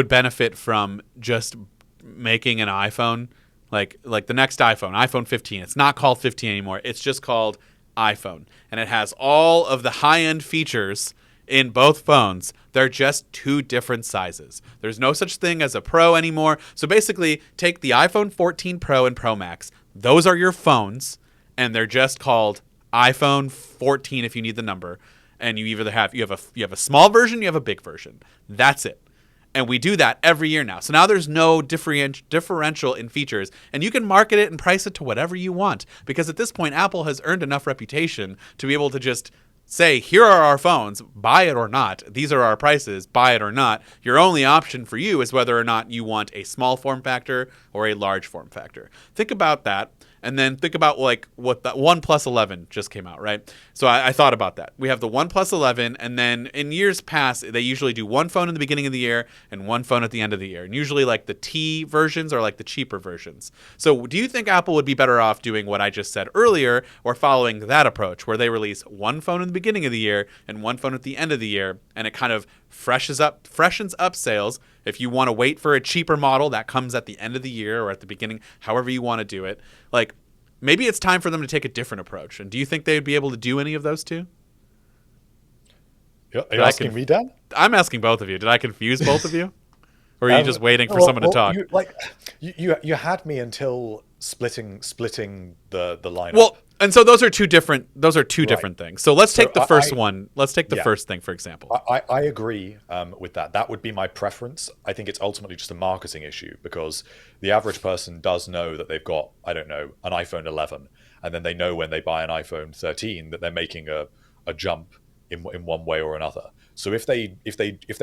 A: benefit from just making an iPhone like the next iPhone 15? It's not called 15 anymore. It's just called iPhone, and it has all of the high-end features in both phones. They're just two different sizes. There's no such thing as a Pro anymore. So basically, take the iPhone 14 Pro and Pro Max. Those are your phones, and they're just called iPhone 14 if you need the number. And you either have you have a small version, you have a big version. That's it. And we do that every year now. So now there's no differential in features, and you can market it and price it to whatever you want, because at this point Apple has earned enough reputation to be able to just say, here are our phones, buy it or not. These are our prices, buy it or not. Your only option for you is whether or not you want a small form factor or a large form factor. Think about that. And then think about like what the OnePlus 11 just came out, right? So I thought about that. We have the OnePlus 11, and then in years past, they usually do one phone in the beginning of the year and one phone at the end of the year. And usually like the T versions are like the cheaper versions. So do you think Apple would be better off doing what I just said earlier, or following that approach where they release one phone in the beginning of the year and one phone at the end of the year, and it kind of freshens up sales? If you want to wait for a cheaper model that comes at the end of the year or at the beginning, however you want to do it, like maybe it's time for them to take a different approach. And do you think they'd be able to do any of those two?
C: Are you asking me, Dan?
A: I'm asking both of you. Did I confuse both of you? Or are you just waiting for someone to talk?
C: You had me until splitting the lineup.
A: Well, and so those are two different things. So let's take the first one. Let's take the first thing, for example.
C: I agree with that. That would be my preference. I think it's ultimately just a marketing issue, because the average person does know that they've got, I don't know, an iPhone 11, and then they know when they buy an iPhone 13 that they're making a jump in one way or another. So if they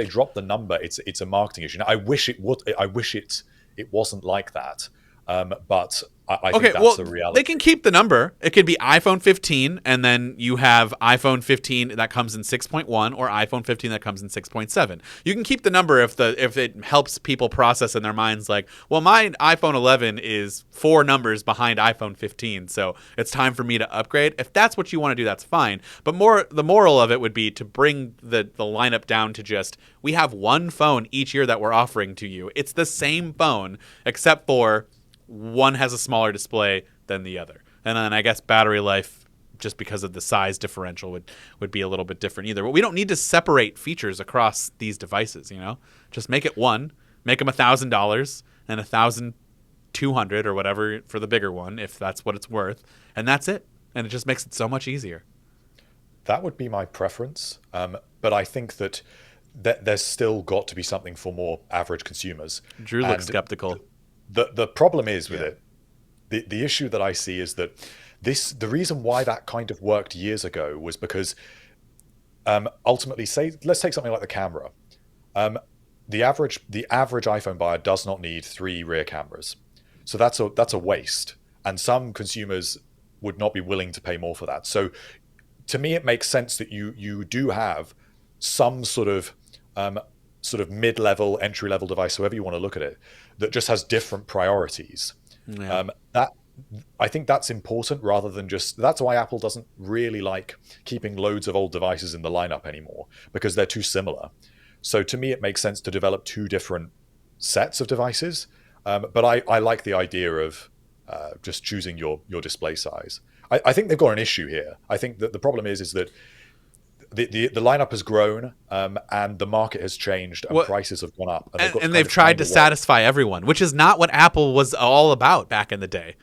C: drop the number, it's a marketing issue. Now, I wish it wasn't like that. But I think that's the reality.
A: They can keep the number. It could be iPhone 15, and then you have iPhone 15 that comes in 6.1, or iPhone 15 that comes in 6.7. You can keep the number if it helps people process in their minds, like, well, my iPhone 11 is 4 numbers behind iPhone 15, so it's time for me to upgrade. If that's what you want to do, that's fine. But the moral of it would be to bring the lineup down to just, we have one phone each year that we're offering to you. It's the same phone, except for one has a smaller display than the other. And then I guess battery life, just because of the size differential, would be a little bit different either. But we don't need to separate features across these devices, Just make it one. Make them $1,000 and $1,200 or whatever for the bigger one, if that's what it's worth. And that's it. And it just makes it so much easier.
C: That would be my preference. But I think that there's still got to be something for more average consumers.
A: Drew looks skeptical.
C: The problem is with it, the issue that I see is that the reason why that kind of worked years ago was because ultimately, let's take something like the camera. The average iPhone buyer does not need 3 rear cameras, so that's a waste, and some consumers would not be willing to pay more for that. So to me, it makes sense that you do have some sort of mid-level, entry-level device, however you want to look at it, that just has different priorities.
A: Yeah.
C: I think that's important, rather than just, that's why Apple doesn't really like keeping loads of old devices in the lineup anymore, because they're too similar. So to me, it makes sense to develop 2 different sets of devices. But I like the idea of just choosing your display size. I think they've got an issue here. I think that the problem is that the lineup has grown, and the market has changed, and prices have gone up,
A: and they've tried to satisfy everyone, which is not what Apple was all about back in the day.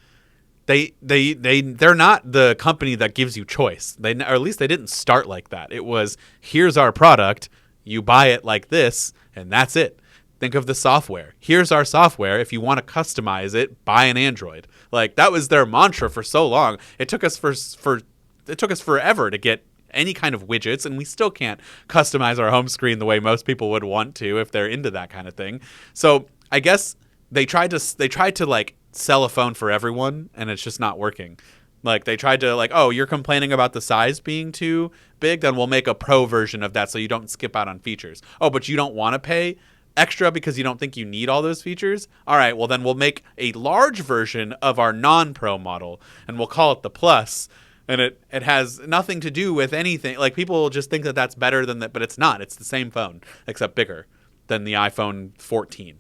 A: They're not the company that gives you choice. Or at least they didn't start like that. It was, here's our product, you buy it like this, and that's it. Think of the software. Here's our software. If you want to customize it, buy an Android. Like, that was their mantra for so long. It took us forever to get any kind of widgets, and we still can't customize our home screen the way most people would want to if they're into that kind of thing. So I guess they tried to like sell a phone for everyone, and it's just not working. Like, they tried to, like, oh, you're complaining about the size being too big, then we'll make a pro version of that so you don't skip out on features. Oh, but you don't want to pay extra because you don't think you need all those features? All right, well then we'll make a large version of our non-pro model, and we'll call it the Plus. And it has nothing to do with anything. Like, people just think that that's better than that, but it's not. It's the same phone, except bigger than the iPhone 14.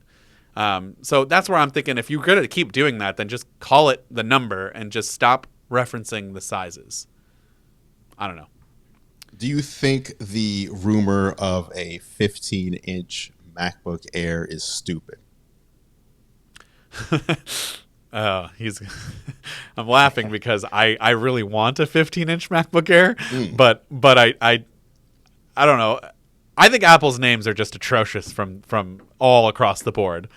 A: So that's where I'm thinking, if you're going to keep doing that, then just call it the number and just stop referencing the sizes. I don't know.
B: Do you think the rumor of a 15-inch MacBook Air is stupid?
A: He's. I'm laughing because I really want a 15-inch MacBook Air,
B: Mm.
A: but I don't know. I think Apple's names are just atrocious from all across the board.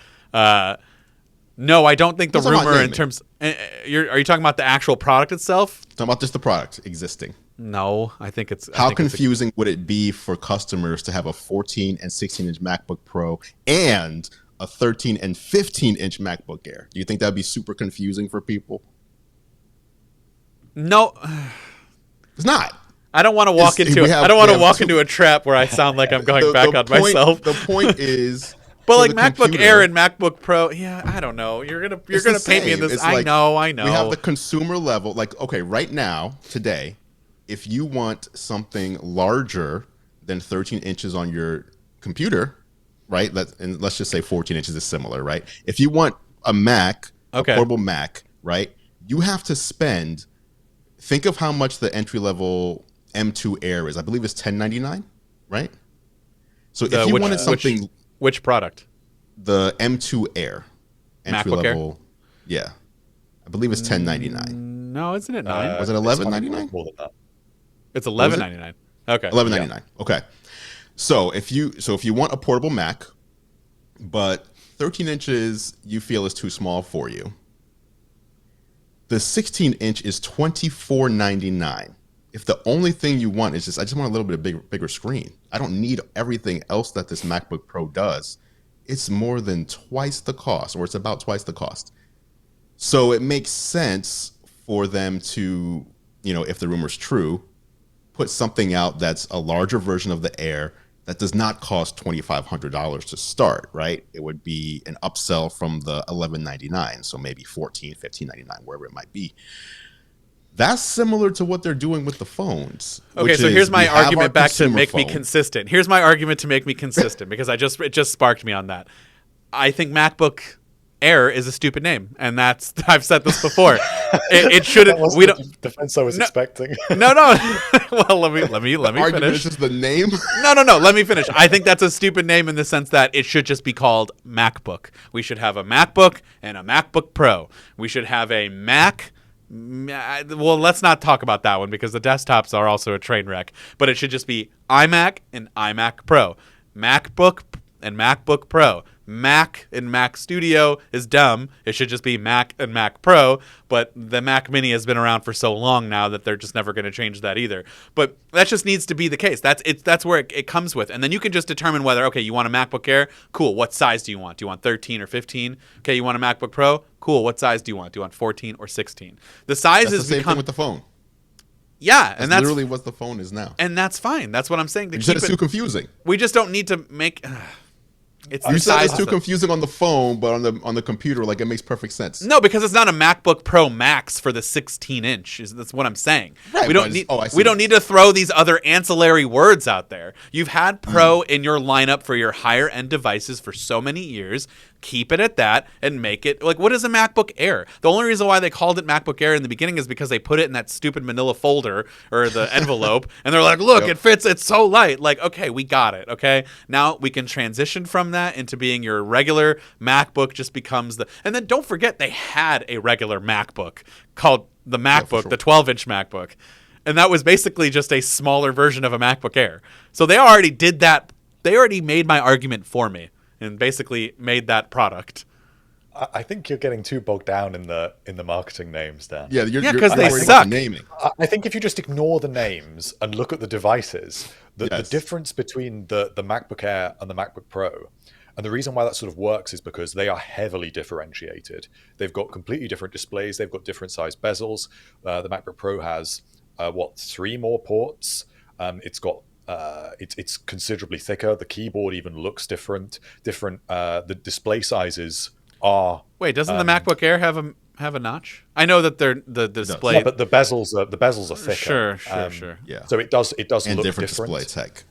A: No, I don't think the
B: That's not
A: rumor in
B: naming.
A: terms. Are you talking about the actual product itself?
B: Talking about just the product existing.
A: No, I think it's. I
B: How
A: think it's
B: confusing would it be for customers to have a 14 and 16-inch MacBook Pro and a 13 and 15-inch MacBook Air? Do you think that'd be super confusing for people?
A: no.
B: It's not.
A: I don't want to walk
B: It's-
A: into.
B: we have-
A: I don't want
B: we
A: to
B: have
A: walk
B: two-
A: into a trap where I sound like I'm going back on
B: point,
A: myself.
B: The point is,
A: But
B: for
A: like
B: the
A: MacBook
B: computer,
A: Air and MacBook Pro, yeah, I don't know. You're gonna
B: it's
A: paint
B: the
A: me in
B: same.
A: this.
B: It's
A: I
B: like,
A: know.
B: We have the consumer level. Like, okay, right now, today, if you want something larger than 13 inches on your computer, right? And let's just say 14 inches is similar, right? If you want a Mac,
A: Okay.
B: a portable Mac, right? You have to spend. Think of how much the entry level M2 Air is. I believe it's $10.99, right? So if you wanted something,
A: which product?
B: the M2 Air entry
A: MacBook Air?
B: level, yeah, I believe it's $10.99.
A: No, isn't it 9?
B: Was it
C: it's
B: $11.99?
C: more than that.
A: It's
B: was it?
A: $11.99. Okay.
B: $11.99. Okay. So if you want a portable Mac, but 13 inches you feel is too small for you, the 16-inch is $24.99. If the only thing you want is I just want a little bit bigger screen. I don't need everything else that this MacBook Pro does. It's more than twice the cost, or it's about twice the cost. So it makes sense for them to, if the rumor's true, put something out that's a larger version of the Air that does not cost $2,500 to start, right? It would be an upsell from the $11.99, so maybe $14, $15.99, wherever it might be. That's similar to what they're doing with the phones.
A: Okay, so here's my argument back to make me consistent. Here's my argument to make me consistent because it just sparked me on that. I think MacBook Air is a stupid name, and that's I've said this before. It shouldn't.
C: That
A: We
C: wasn't
A: don't.
C: the defense I was expecting.
A: No. Well, let me
B: Argument
A: finish.
B: is just the name.
A: No. Let me finish. I think that's a stupid name in the sense that it should just be called MacBook. We should have a MacBook and a MacBook Pro. We should have a Mac. Well, let's not talk about that one because the desktops are also a train wreck. But it should just be iMac and iMac Pro, MacBook and MacBook Pro. Mac and Mac Studio is dumb. It should just be Mac and Mac Pro. But the Mac Mini has been around for so long now that they're just never going to change that either. But that just needs to be the case. That's where it comes with. And then you can just determine whether, okay, you want a MacBook Air? Cool. What size do you want? Do you want 13 or 15? Okay, you want a MacBook Pro? Cool. What size do you want? Do you want 14 or 16? The size
B: That's
A: is
B: the same thing with the phone.
A: Yeah, and that's
B: literally what the phone is now.
A: and that's fine. That's what I'm saying.
B: You said it's too confusing.
A: We just don't need to make. It's
B: You
A: the
B: said
A: size
B: it's too
A: of it.
B: confusing on the phone, but on the computer, like it makes perfect sense.
A: No, because it's not a MacBook Pro Max for the 16-inch. That's what I'm saying.
B: Right,
A: We don't
B: but
A: need.
B: it's- oh, I see
A: We
B: what
A: don't need to throw these other ancillary words out there. You've had Pro in your lineup for your higher end devices for so many years. Keep it at that and make it like, what is a MacBook Air? The only reason why they called it MacBook Air in the beginning is because they put it in that stupid manila folder or the envelope and they're like, look,
B: Yep.
A: it fits, it's so light. Like, okay, we got it. Okay, now we can transition from that into being your regular MacBook. Just becomes and then don't forget they had a regular MacBook called the MacBook,
B: sure.
A: the 12-inch MacBook, and that was basically just a smaller version of a MacBook Air. So they already did that. They already made my argument for me and basically made that product.
C: I think you're getting too bogged down in the marketing names, Dan.
B: Yeah,
A: Yeah,
B: you're
A: 'cause they
B: worried about
A: suck.
B: the naming.
C: I think if you just ignore the names and look at the devices, the
B: Yes.
C: difference between the MacBook Air and the MacBook Pro, and the reason why that sort of works is because they are heavily differentiated. They've got completely different displays. They've got different size bezels. The MacBook Pro has, 3 more ports. It's got it's considerably thicker. The keyboard even looks different. The display sizes are.
A: Wait, doesn't the MacBook Air have a notch? I know that they're the display.
C: Yeah, but the bezels are thicker.
A: Sure.
B: Yeah.
C: So it does
B: And
C: look
B: different
C: different.
B: display tech.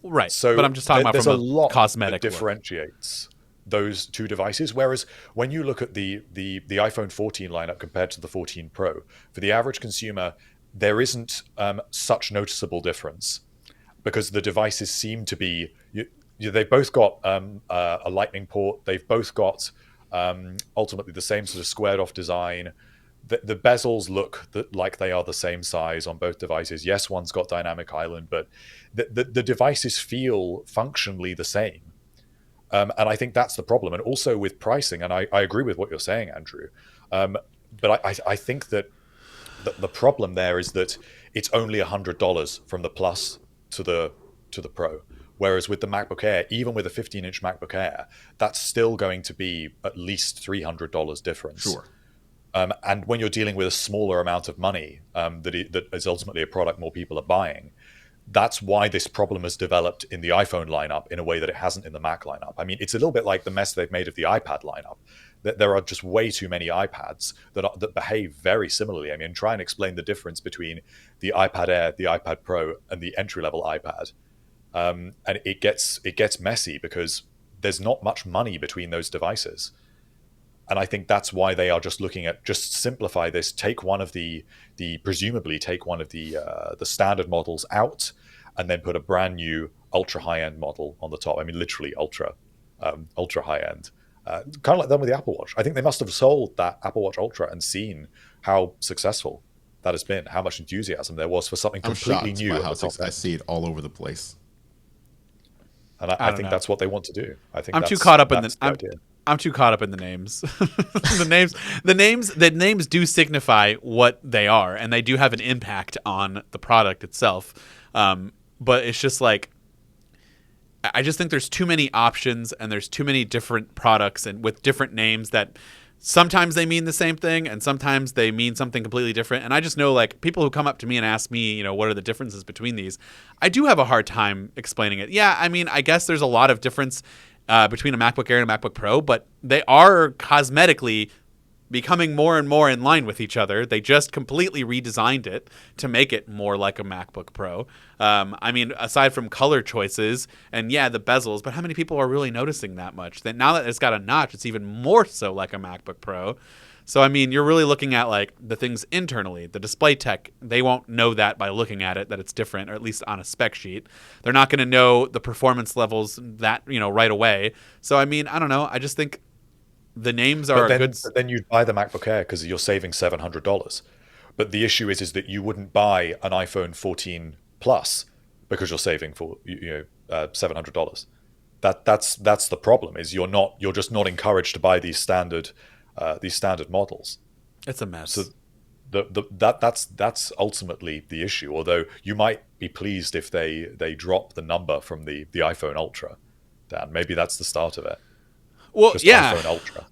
A: Right.
C: So
A: but I'm just talking about
C: there's
A: from
C: a lot
A: cosmetic
C: that
A: look.
C: differentiates those two devices. Whereas when you look at the iPhone 14 lineup compared to the 14 Pro, for the average consumer, there isn't such noticeable difference because the devices seem to be they've both got a lightning port, they've both got ultimately the same sort of squared off design. The bezels look like they are the same size on both devices. Yes, one's got dynamic island, but the devices feel functionally the same. And I think that's the problem. And also with pricing, and I agree with what you're saying, Andrew. But I think that the problem there is that it's only $100 from the Plus to the Pro. Whereas with the MacBook Air, even with a 15-inch MacBook Air, that's still going to be at least $300 difference.
B: Sure.
C: And when you're dealing with a smaller amount of money that is ultimately a product more people are buying, that's why this problem has developed in the iPhone lineup in a way that it hasn't in the Mac lineup. I mean, it's a little bit like the mess they've made of the iPad lineup. That there are just way too many iPads that behave very similarly. I mean, try and explain the difference between the iPad Air, the iPad Pro, and the entry-level iPad. And it gets messy because there's not much money between those devices. And I think that's why they are just looking at just simplify this, take one of presumably take one of the standard models out, and then put a brand new ultra high end model on the top. I mean, literally ultra high end. Kind of like them with the Apple Watch. I think they must have sold that Apple Watch Ultra and seen how successful that has been, how much enthusiasm there was for something completely new.
B: By how I see it all over the place.
C: And I think that's what they want to do. I think
A: I'm too caught up in I'm too caught up in the names. the names do signify what they are, and they do have an impact on the product itself. But it's just like, I just think there's too many options and there's too many different products and with different names that sometimes they mean the same thing and sometimes they mean something completely different. And I just know, like, people who come up to me and ask me, what are the differences between these? I do have a hard time explaining it. Yeah, I mean, I guess there's a lot of difference between a MacBook Air and a MacBook Pro, but they are cosmetically becoming more and more in line with each other. They just completely redesigned it to make it more like a MacBook Pro. I mean, aside from color choices and the bezels, but how many people are really noticing that much? That now that it's got a notch, it's even more so like a MacBook Pro. So, I mean, you're really looking at like the things internally, the display tech. They won't know that by looking at it, that it's different, or at least on a spec sheet. They're not going to know the performance levels that, right away. So, I mean, I don't know. I just think the names are good.
C: But then you'd buy the MacBook Air because you're saving $700. But the issue is that you wouldn't buy an iPhone 14 Plus because you're saving for $700. That's the problem. Is you're just not encouraged to buy these standard models.
A: It's a mess.
C: So that's ultimately the issue. Although you might be pleased if they drop the number from the iPhone Ultra, Dan. Maybe that's the start of it.
A: Well,
C: just
A: yeah,
C: iPhone Ultra.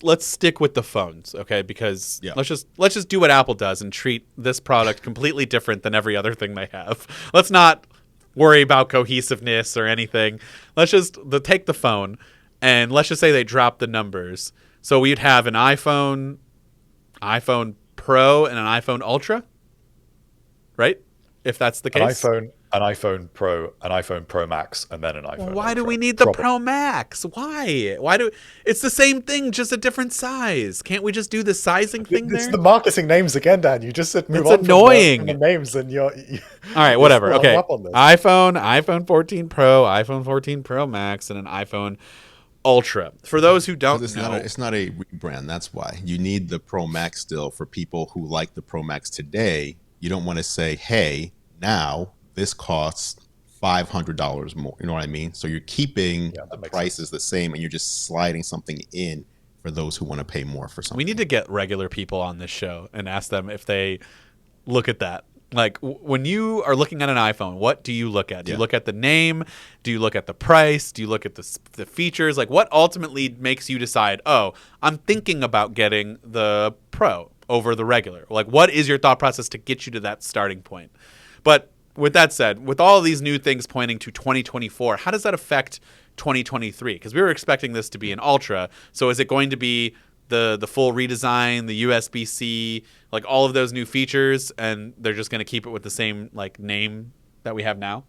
A: Let's stick with the phones, okay? Because let's just do what Apple does and treat this product completely different than every other thing they have. Let's not worry about cohesiveness or anything. Let's just take the phone and let's just say they drop the numbers. So we'd have an iPhone Pro, and an iPhone Ultra, right? If that's the case.
C: An iPhone Pro, an iPhone Pro Max, and then an iPhone
A: Why
C: Ultra.
A: do we need the Pro Max? Why? It's the same thing, just a different size. Can't we just do the sizing thing there?
C: It's the marketing names again, Dan. You just said move on
A: annoying.
C: From the names, and you're
A: all right, whatever. Okay,
C: iPhone,
A: iPhone 14 Pro, iPhone 14 Pro Max, and an iPhone Ultra. For those who don't know,
B: it's not a rebrand. That's why you need the Pro Max still for people who like the Pro Max today. You don't want to say, hey, now this costs $500 more. You know what I mean? So you're keeping the prices the same, and you're just sliding something in for those who want to pay more for something.
A: We need to get regular people on this show and ask them if they look at that. Like, when you are looking at an iPhone, what do you look at? Do you look at the name? Do you look at the price? Do you look at the features? Like, what ultimately makes you decide, oh, I'm thinking about getting the Pro over the regular? Like, what is your thought process to get you to that starting point? But with that said, with all of these new things pointing to 2024, how does that affect 2023? Because we were expecting this to be an Ultra. So is it going to be the full redesign, the USB-C, like all of those new features, and they're just going to keep it with the same like name that we have now?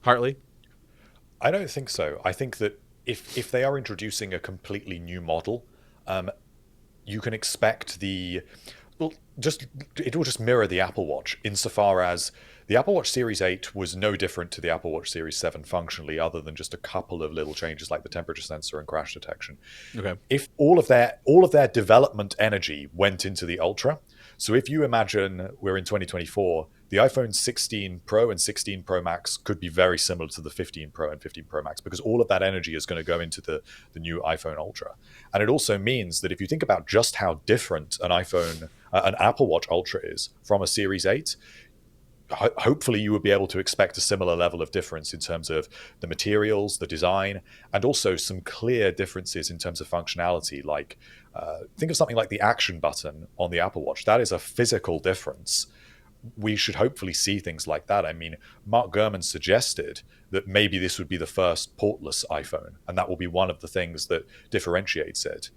A: Hartley?
C: I don't think so. I think that if they are introducing a completely new model, you can expect the Well, it will just mirror the Apple Watch insofar as the Apple Watch Series 8 was no different to the Apple Watch Series 7 functionally, other than just a couple of little changes like the temperature sensor and crash detection.
A: Okay.
C: If all of their development energy went into the Ultra, so if you imagine we're in 2024, the iPhone 16 Pro and 16 Pro Max could be very similar to the 15 Pro and 15 Pro Max because all of that energy is going to go into the new iPhone Ultra. And it also means that if you think about just how different an Apple Watch Ultra is from a Series 8, hopefully you would be able to expect a similar level of difference in terms of the materials, the design, and also some clear differences in terms of functionality. Like think of something like the action button on the Apple Watch. That is a physical difference. We should hopefully see things like that. I mean, Mark Gurman suggested that maybe this would be the first portless iPhone, and that will be one of the things that differentiates it.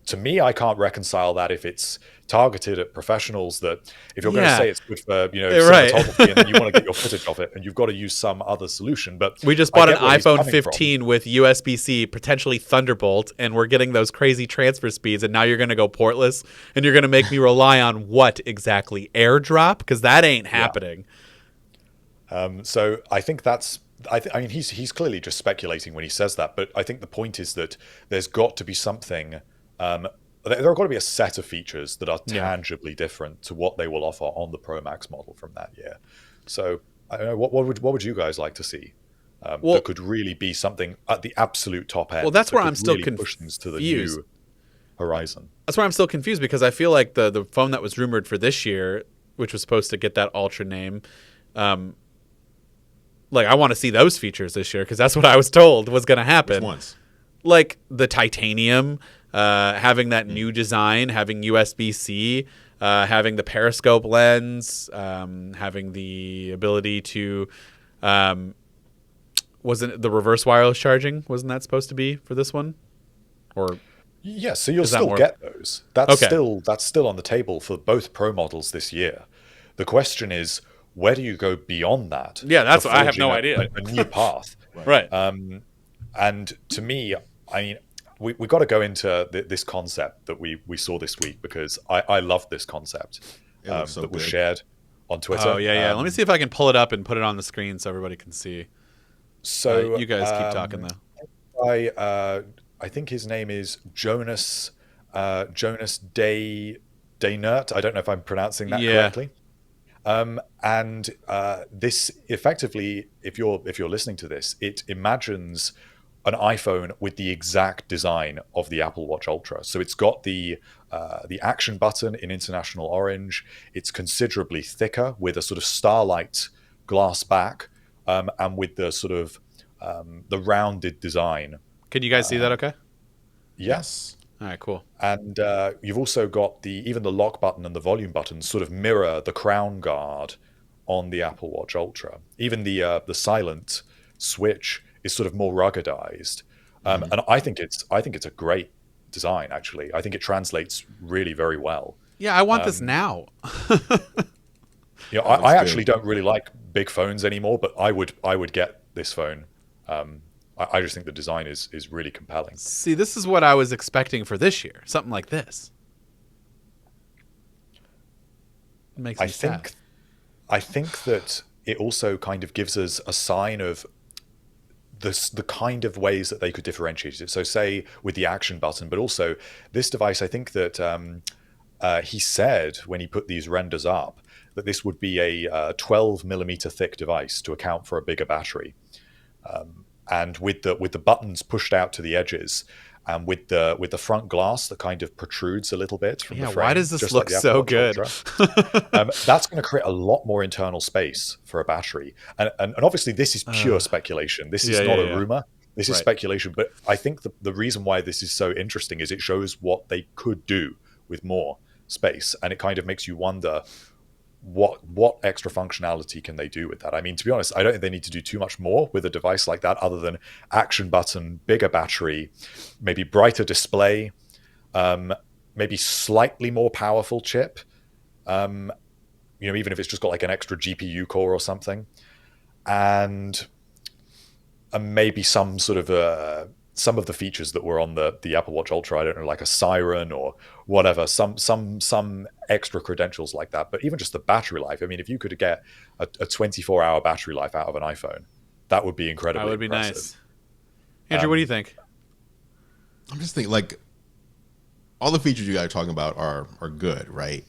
C: To me, I can't reconcile that if it's targeted at professionals, that if you're going to say it's good for cinematography and then you want to get your footage of it and you've got to use some other solution. But
A: we just bought an iPhone 15 with USB-C, potentially Thunderbolt, and we're getting those crazy transfer speeds, and now you're going to go portless and you're going to make me rely on what exactly? AirDrop? Because that ain't happening.
C: So I think that's I mean he's clearly just speculating when he says that, but I think the point is that there's got to be something. There are got to be a set of features that are tangibly different to what they will offer on the Pro Max model from that year. So I don't know, what would you guys like to see that could really be something at the absolute top end?
A: Well, that's where I'm still
C: really push things to the new horizon.
A: That's where I'm still confused, because I feel like the phone that was rumored for this year, which was supposed to get that Ultra name, like I want to see those features this year because that's what I was told was going to happen.
B: Which ones?
A: Like the titanium, having that new design, having USB-C, having the periscope lens, having the ability to, wasn't the reverse wireless charging? Wasn't that supposed to be for this one? Or
C: yes, so you'll still get those. That's still on the table for both Pro models this year. The question is, where do you go beyond that?
A: Yeah, that's what I have no idea.
C: A new path,
A: right?
C: And to me, I mean, we got to go into this concept that we saw this week, because I love this concept that was shared on Twitter.
A: Oh yeah. Let me see if I can pull it up and put it on the screen so everybody can see.
C: So
A: you guys keep talking though.
C: I think his name is Jonas Daynert. I don't know if I'm pronouncing that correctly. And this effectively, if you're listening to this, it imagines an iPhone with the exact design of the Apple Watch Ultra. So it's got the action button in international orange. It's considerably thicker with a sort of starlight glass back, and with the sort of the rounded design.
A: Can you guys see that? Okay.
C: Yes.
A: All right. Cool.
C: And you've also got even the lock button and the volume button sort of mirror the crown guard on the Apple Watch Ultra. Even the silent switch is sort of more ruggedized, and I think it's a great design. Actually, I think it translates really very well.
A: Yeah, I want this now.
C: I actually don't really like big phones anymore, but I would get this phone. I just think the design is really compelling.
A: See, this is what I was expecting for this year. Something like this. It makes me sad.
C: I think that it also kind of gives us a sign of the kind of ways that they could differentiate it. So say with the action button, but also this device, I think that he said when he put these renders up that this would be a 12 millimeter thick device to account for a bigger battery. And with the buttons pushed out to the edges, and with the front glass that kind of protrudes a little bit from the frame.
A: Why does this look so good?
C: That's going to create a lot more internal space for a battery. And obviously this is pure speculation. This is not a rumor. This is speculation. But I think the reason why this is so interesting is it shows what they could do with more space. And it kind of makes you wonder, what extra functionality can they do with that? I mean, to be honest, I don't think they need to do too much more with a device like that other than action button, bigger battery, maybe brighter display, maybe slightly more powerful chip, even if it's just got like an extra GPU core or something, and maybe some sort of some of the features that were on the Apple Watch Ultra, I don't know, like a siren or whatever, some extra credentials like that. But even just the battery life, I mean, if you could get a 24-hour battery life out of an iPhone, that would be incredibly
A: That would be
C: impressive.
A: nice. Andrew, what do you think?
B: I'm just thinking, like, all the features you guys are talking about are good, right?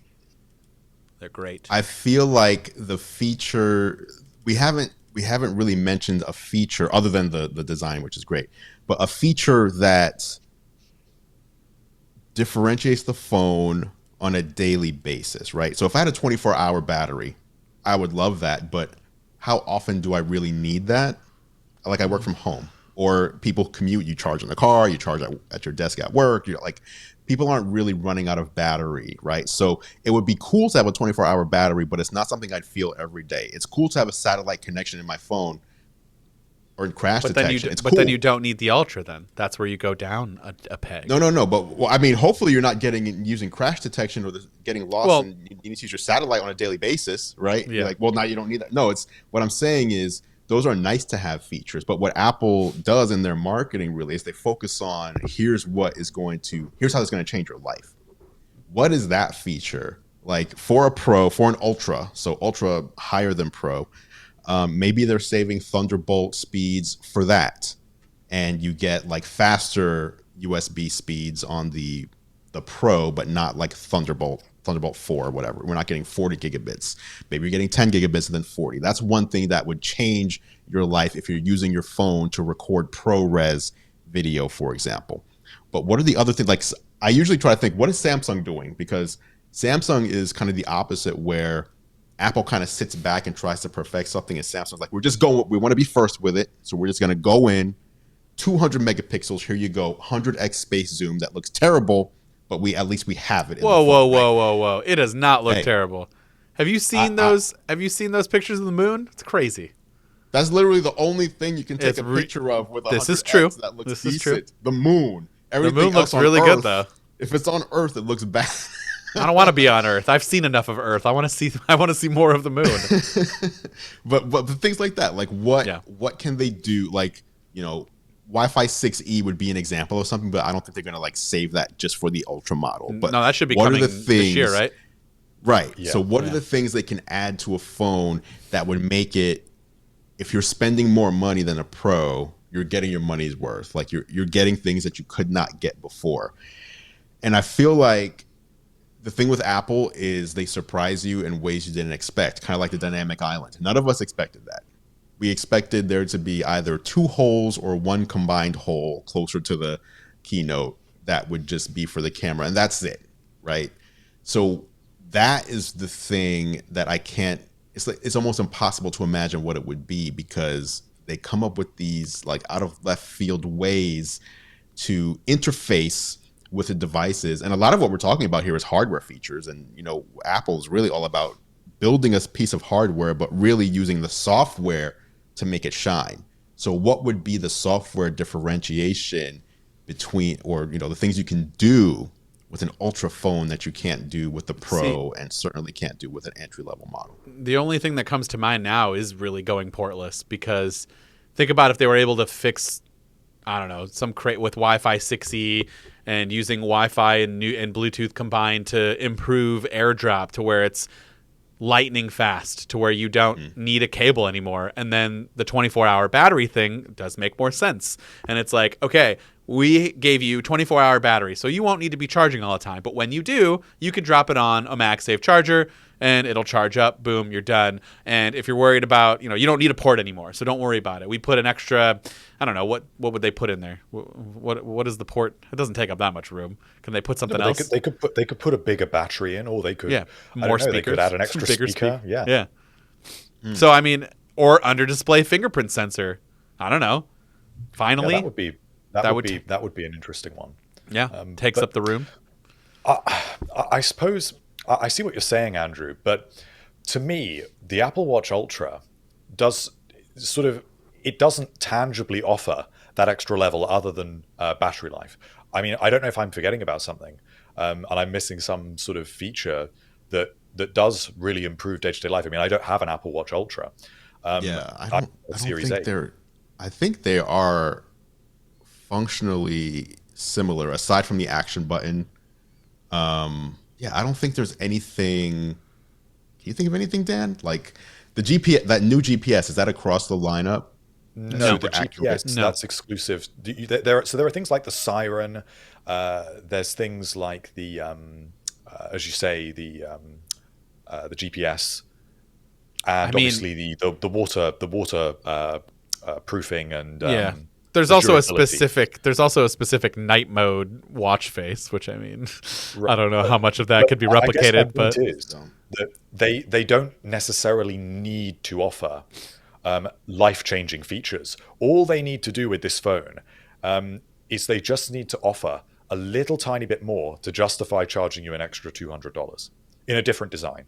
A: They're great.
B: I feel like the feature we haven't really mentioned a feature other than the design, which is great, but a feature that differentiates the phone on a daily basis, right? So if I had a 24-hour battery, I would love that, but how often do I really need that? Like, I work from home, or people commute, you charge in the car, you charge at your desk at work, you're like, people aren't really running out of battery, right? So it would be cool to have a 24-hour battery, but it's not something I'd feel every day. It's cool to have a satellite connection in my phone or crash detection. It's cool.
A: But then you don't need the Ultra then. That's where you go down a peg.
B: No. But well, I mean, hopefully you're not using crash detection or getting lost, and you need to use your satellite on a daily basis, right?
A: Yeah.
B: You're like, well, now you don't need that. No, it's what I'm saying is those are nice to have features, but what Apple does in their marketing really is they focus on here's how it's going to change your life. What is that feature? Like for an Ultra, so Ultra higher than Pro, maybe they're saving Thunderbolt speeds for that, and you get like faster USB speeds on the Pro, but not like Thunderbolt 4 or whatever. We're not getting 40 gigabits. Maybe you're getting 10 gigabits and then 40. That's one thing that would change your life if you're using your phone to record ProRes video, for example. But what are the other things? Like, I usually try to think, what is Samsung doing? Because Samsung is kind of the opposite, where Apple kind of sits back and tries to perfect something, and Samsung's like, we want to be first with it, so we're just going to go in, 200 megapixels, here you go, 100x space zoom that looks terrible, but at least we have it.
A: Whoa! It does not look terrible. Have you seen those? Have you seen those pictures of the moon? It's crazy.
B: That's literally the only thing you can take a picture of with 100x
A: this is true.
B: That looks
A: this
B: decent.
A: Is true.
B: The moon. Everything
A: the moon looks really good though.
B: If it's on Earth, it looks bad.
A: I don't want to be on Earth. I've seen enough of Earth. I want to see more of the moon.
B: but things like that, like what can they do? Like, Wi-Fi 6E would be an example of something, but I don't think they're going to like save that just for the Ultra model. But
A: no, that should be coming this year, right?
B: Right. Yeah. So what are the things they can add to a phone that would make it, if you're spending more money than a Pro, you're getting your money's worth. Like you're getting things that you could not get before. And I feel like the thing with Apple is they surprise you in ways you didn't expect, kind of like the dynamic island. None of us expected that. We expected there to be either two holes or one combined hole closer to the keynote that would just be for the camera, and that's it, right? So that is the thing that I can't. It's almost impossible to imagine what it would be, because they come up with these like out of left field ways to interface with the devices, and a lot of what we're talking about here is hardware features, and Apple's really all about building a piece of hardware, but really using the software to make it shine. So what would be the software differentiation between, or the things you can do with an Ultra phone that you can't do with the Pro, and certainly can't do with an entry-level model?
A: The only thing that comes to mind now is really going portless, because think about if they were able to fix, I don't know, some crate with Wi-Fi 6E and using Wi-Fi and Bluetooth combined to improve AirDrop to where it's lightning fast, to where you don't need a cable anymore. And then the 24-hour battery thing does make more sense. And it's like, okay, we gave you 24-hour battery, so you won't need to be charging all the time. But when you do, you can drop it on a MagSafe charger, and it'll charge up. Boom, you're done. And if you're worried about, you don't need a port anymore, so don't worry about it. We put an extra, I don't know, what would they put in there? What is the port? It doesn't take up that much room. Can they put something else?
C: They could put a bigger battery in, or they could
A: more speakers.
C: They could add an extra speaker.
A: Yeah. So I mean, or under display fingerprint sensor. I don't know. Finally,
C: that would be an interesting one.
A: Yeah, takes up the room.
C: I suppose I see what you're saying, Andrew, but to me, the Apple Watch Ultra doesn't tangibly offer that extra level other than battery life. I mean, I don't know if I'm forgetting about something, and I'm missing some sort of feature that does really improve day-to-day life. I mean, I don't have an Apple Watch Ultra.
B: I think they are functionally similar aside from the action button. Yeah, I don't think there's anything. Can you think of anything, Dan? Like the GPS, that new GPS, is that across the lineup? That's
C: No, the
B: super accurate.
C: GPS,
A: No.
C: that's exclusive. There are things like the siren. There's things like the, as you say, the GPS, and
A: I mean,
C: obviously the water proofing and
A: yeah. There's
C: the
A: also
C: durability.
A: there's also a specific night mode watch face, which I mean,
C: Right.
A: I don't know how much of that
C: But
A: could be
C: I guess my
A: replicated,
C: point
A: but
C: is that they don't necessarily need to offer life-changing features. All they need to do with this phone is they just need to offer a little tiny bit more to justify charging you an extra $200 in a different design.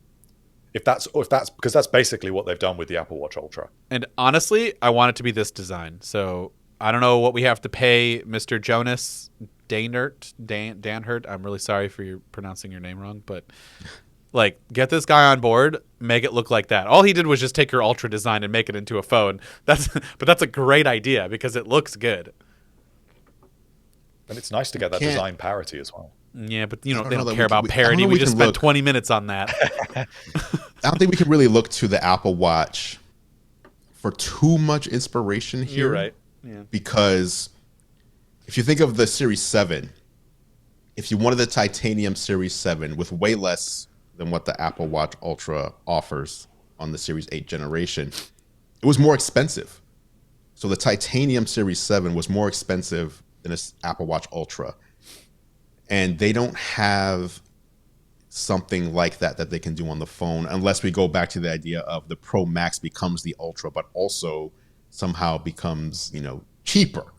C: If that's because that's basically what they've done with the Apple Watch Ultra.
A: and honestly, I want it to be this design. So I don't know what we have to pay Mr. Jonas Danhert. I'm really sorry for you pronouncing your name wrong, but like, get this guy on board, make it look like that. All he did was just take your Ultra design and make it into a phone. That's a great idea because it looks good.
C: And it's nice to get that
B: can't-
C: design parity as well.
A: Yeah, but you know
B: don't
A: they
B: know
A: don't
B: that
A: care
B: we can-
A: about
B: I don't
A: parity.
B: know
A: We
B: we
A: just
B: can
A: spent
B: look.
A: 20 minutes on that.
B: I don't think we can really look to the Apple Watch for too much inspiration here.
A: You're right. Yeah.
B: Because if you think of the Series 7, if you wanted the titanium Series 7 with way less than what the Apple Watch Ultra offers on the Series 8 generation, it was more expensive. So the titanium Series 7 was more expensive than this Apple Watch Ultra. And they don't have something like that they can do on the phone unless we go back to the idea of the Pro Max becomes the Ultra, but also somehow becomes, cheaper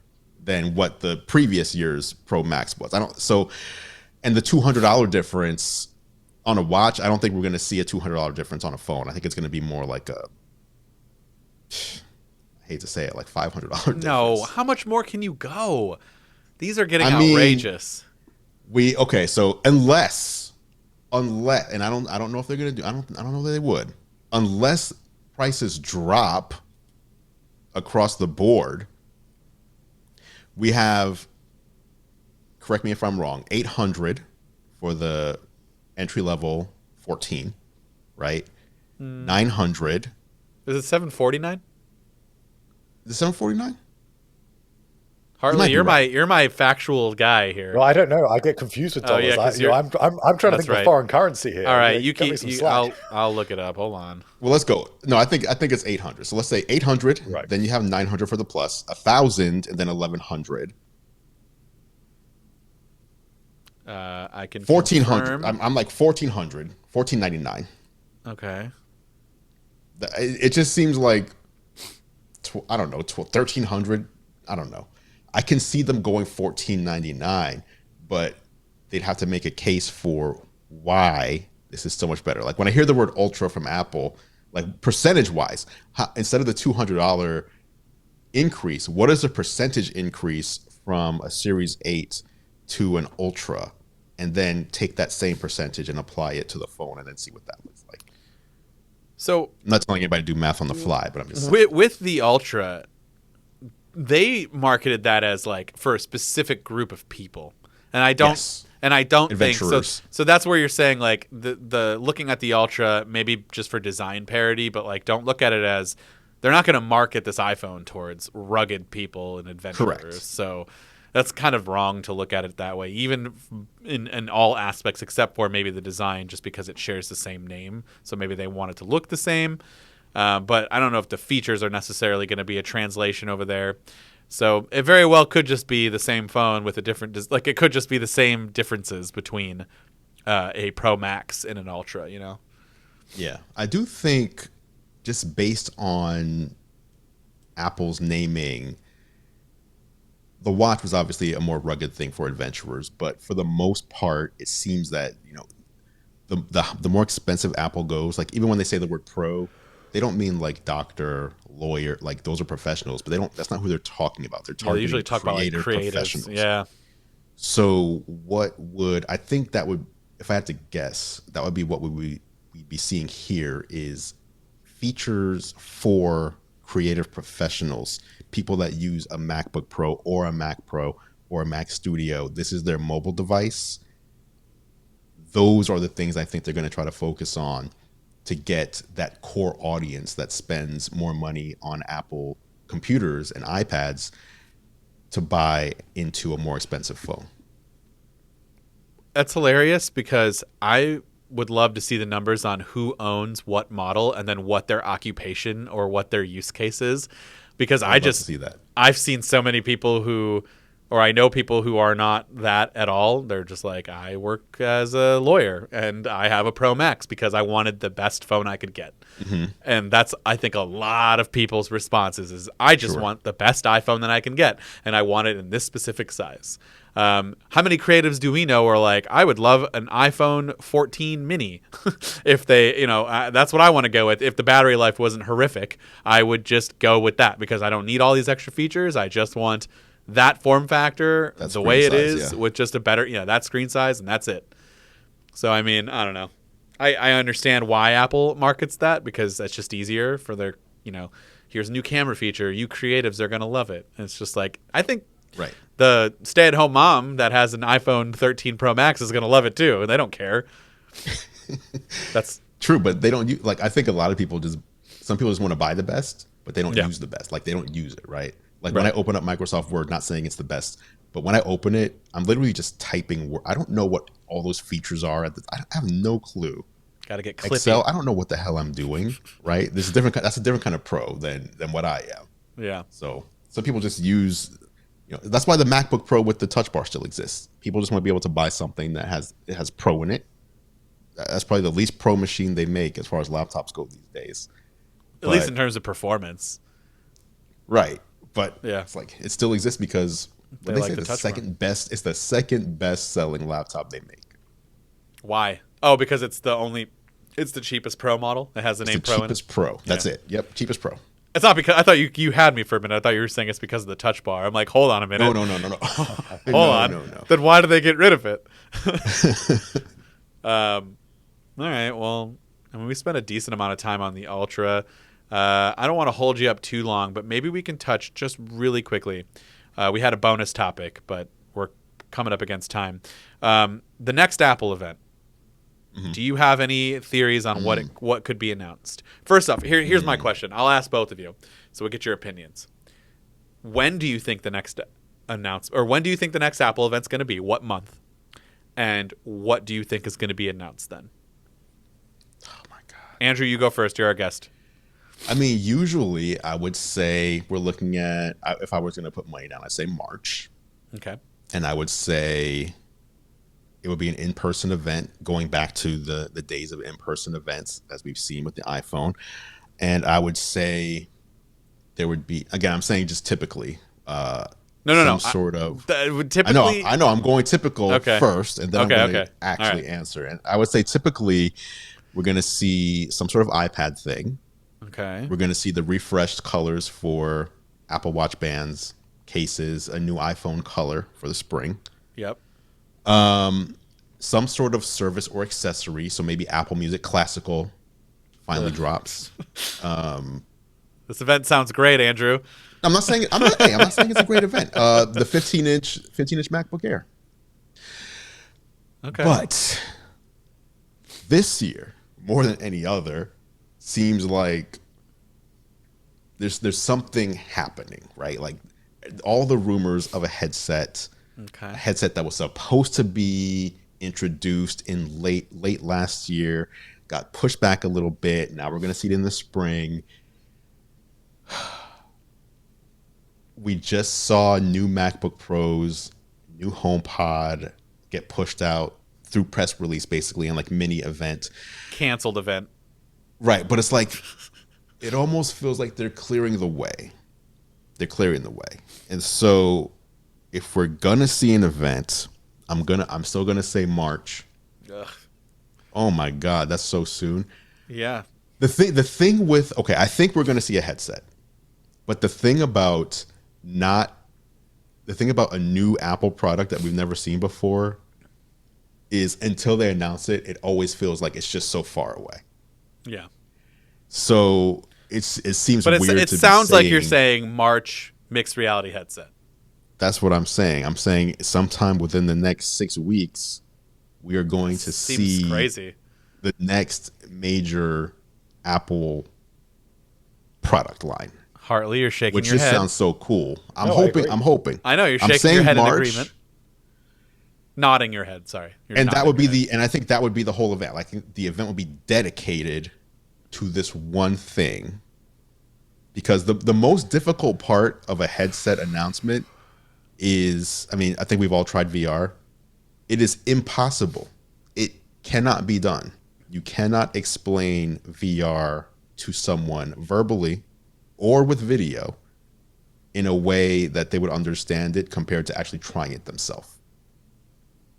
B: than what the previous year's Pro Max was. And the $200 difference on a watch, I don't think we're going to see a $200 difference on a phone. I think it's going to be more like I hate to say it, like $500 difference.
A: No, how much more can you go? These are getting
B: I mean,
A: outrageous.
B: So unless, and I don't know if they're going to do, I don't know that they would, unless prices drop across the board. We have, correct me if I'm wrong, 800 for the entry level 14, right? 900.
A: Is it 749?
B: Is it 749?
A: Hartley,
B: You might be
A: you're my factual guy here.
C: No, I don't know. I get confused with
A: Oh, yeah,
C: dollars.
A: 'cause
C: I'm trying to
A: That's
C: think
A: right.
C: of foreign currency here.
A: All right,
C: Cut me some
A: you
C: slack.
A: I'll look it up. Hold on.
B: Well, let's go. No, I think it's 800. So let's say 800.
C: Right.
B: Then you have 900 for the plus, 1,000, and then 1,100.
A: I can
B: 1,400.
A: confirm.
B: I'm like 1,400, 1,499.
A: Okay.
B: It just seems like, I don't know, 1,300. I don't know. I can see them going 1,499, but they'd have to make a case for why this is so much better. Like when I hear the word Ultra from Apple, like percentage wise, instead of the $200 increase, what is the percentage increase from a Series 8 to an Ultra? And then take that same percentage and apply it to the phone and then see what that looks like.
A: So
B: I'm not telling anybody to do math on the fly, but I'm just saying.
A: with the Ultra, they marketed that as like for a specific group of people, and I don't.
B: Yes.
A: And I don't think so.
B: Adventurers.
A: So that's where you're saying like the looking at the Ultra maybe just for design parity, but like don't look at it as they're not going to market this iPhone towards rugged people and adventurers.
B: Correct.
A: So that's kind of wrong to look at it that way, even in all aspects except for maybe the design, just because it shares the same name. So maybe they want it to look the same. But I don't know if the features are necessarily going to be a translation over there. So it very well could just be the same phone with a different, like it could just be the same differences between a Pro Max and an Ultra, you know?
B: Yeah, I do think just based on Apple's naming, the watch was obviously a more rugged thing for adventurers, but for the most part, it seems that, the more expensive Apple goes, like even when they say the word pro, they don't mean like doctor, lawyer, like those are professionals, but that's not who they're talking about. They're
A: They
B: targeting
A: usually talk about like creatives.
B: professionals.
A: Yeah.
B: So I think that would, if I had to guess, that would be what we'd be seeing here is features for creative professionals, people that use a MacBook Pro or a Mac Pro or a Mac Studio. This is their mobile device. Those are the things I think they're going to try to focus on to get that core audience that spends more money on Apple computers and iPads to buy into a more expensive phone.
A: That's hilarious because I would love to see the numbers on who owns what model and then what their occupation or what their use case is. Because
B: I'd love to see that.
A: I've seen so many people who, or I know people who are not that at all. They're just like, I work as a lawyer and I have a Pro Max because I wanted the best phone I could get. Mm-hmm. And that's, I think, a lot of people's responses is I just want the best iPhone that I can get. And I want it in this specific size. How many creatives do we know are like, I would love an iPhone 14 mini if they, that's what I want to go with. If the battery life wasn't horrific, I would just go with that because I don't need all these extra features. I just want that form factor, the way it is with just a better, that screen size, and that's it. So, I mean, I don't know. I understand why Apple markets that because that's just easier for their, here's a new camera feature. You creatives are going to love it. And it's just like, I think the stay-at-home mom that has an iPhone 13 Pro Max is going to love it too. And they don't care. That's
B: true, but they don't use, I think a lot of people some people just want to buy the best, but they don't use the best. Like, they don't use it, right? Like when I open up Microsoft Word, not saying it's the best, but when I open it, I'm literally just typing Word. I don't know what all those features are. I have no clue.
A: Got to get clippy.
B: Excel, I don't know what the hell I'm doing, right? This is different. That's a different kind of pro than what I am.
A: Yeah.
B: So some people just use, that's why the MacBook Pro with the Touch Bar still exists. People just want to be able to buy something that has Pro in it. That's probably the least pro machine they make as far as laptops go these days.
A: At least in terms of performance.
B: Right. But
A: it's
B: like it still exists because they say the second best. It's the second best selling laptop they make.
A: Why? Oh, because it's the cheapest Pro model. It has the name Pro in it.
B: Cheapest Pro. That's it. Yep, cheapest Pro.
A: It's not because I thought you had me for a minute. I thought you were saying it's because of the Touch Bar. I'm like, hold on a minute.
B: No.
A: Hold on. No. Then why did they get rid of it? All right. Well, I mean, we spent a decent amount of time on the Ultra. I don't want to hold you up too long, but maybe we can touch just really quickly. We had a bonus topic, but we're coming up against time. The next Apple event. Mm-hmm. Do you have any theories on what could be announced? First off, here's my question. I'll ask both of you, so we'll get your opinions. When do you think the next when do you think the next Apple event's going to be? What month? And what do you think is going to be announced then?
B: Oh my God,
A: Andrew, you go first. You're our guest.
B: I mean, usually I would say we're looking at, if I was going to put money down, I'd say March.
A: Okay.
B: And I would say it would be an in-person event, going back to the days of in-person events as we've seen with the iPhone. And I would say there would be, again, I'm saying just typically, sort of.
A: Typically,
B: I know. I'm going typical first, and then I'm going to actually answer. And I would say typically we're going to see some sort of iPad thing.
A: Okay.
B: We're going to see the refreshed colors for Apple Watch bands, cases, a new iPhone color for the spring.
A: Yep.
B: Some sort of service or accessory. So maybe Apple Music Classical finally drops.
A: This event sounds great, Andrew.
B: I'm not saying it's a great event. The 15-inch MacBook Air.
A: Okay.
B: But this year, more than any other, seems like there's something happening, right? Like all the rumors of a headset that was supposed to be introduced in late last year got pushed back a little bit. Now we're going to see it in the spring. We just saw new MacBook Pros, new HomePod get pushed out through press release, basically, and like mini event.
A: Canceled event.
B: Right, but it's like, it almost feels like they're clearing the way. And so if we're gonna see an event, I'm still gonna say March.
A: Ugh.
B: Oh my God, that's so soon.
A: Yeah.
B: The thing with, I think we're gonna see a headset. But the thing about a new Apple product that we've never seen before is until they announce it, it always feels like it's just so far away.
A: Yeah.
B: So it seems
A: But
B: weird
A: it
B: to
A: sounds
B: be
A: like you're saying March mixed reality headset.
B: That's what I'm saying. I'm saying sometime within the next 6 weeks, we are going to
A: Seems
B: see
A: crazy.
B: the next major Apple product line,
A: Hartley, you're shaking
B: which
A: your
B: just
A: head.
B: sounds so cool. I'm
C: No, I
B: hoping.
C: agree.
B: I'm hoping.
A: I know you're
B: I'm
A: shaking your
B: saying
A: head in
B: March,
A: agreement. Nodding your head, sorry. You're
B: and that
A: nodding
B: would be
A: your head.
B: the. And I think that would be the whole event. Like the event would be dedicated to this one thing, because the most difficult part of a headset announcement is, I mean, I think we've all tried VR. It is impossible. It cannot be done. You cannot explain VR to someone verbally or with video in a way that they would understand it compared to actually trying it themselves.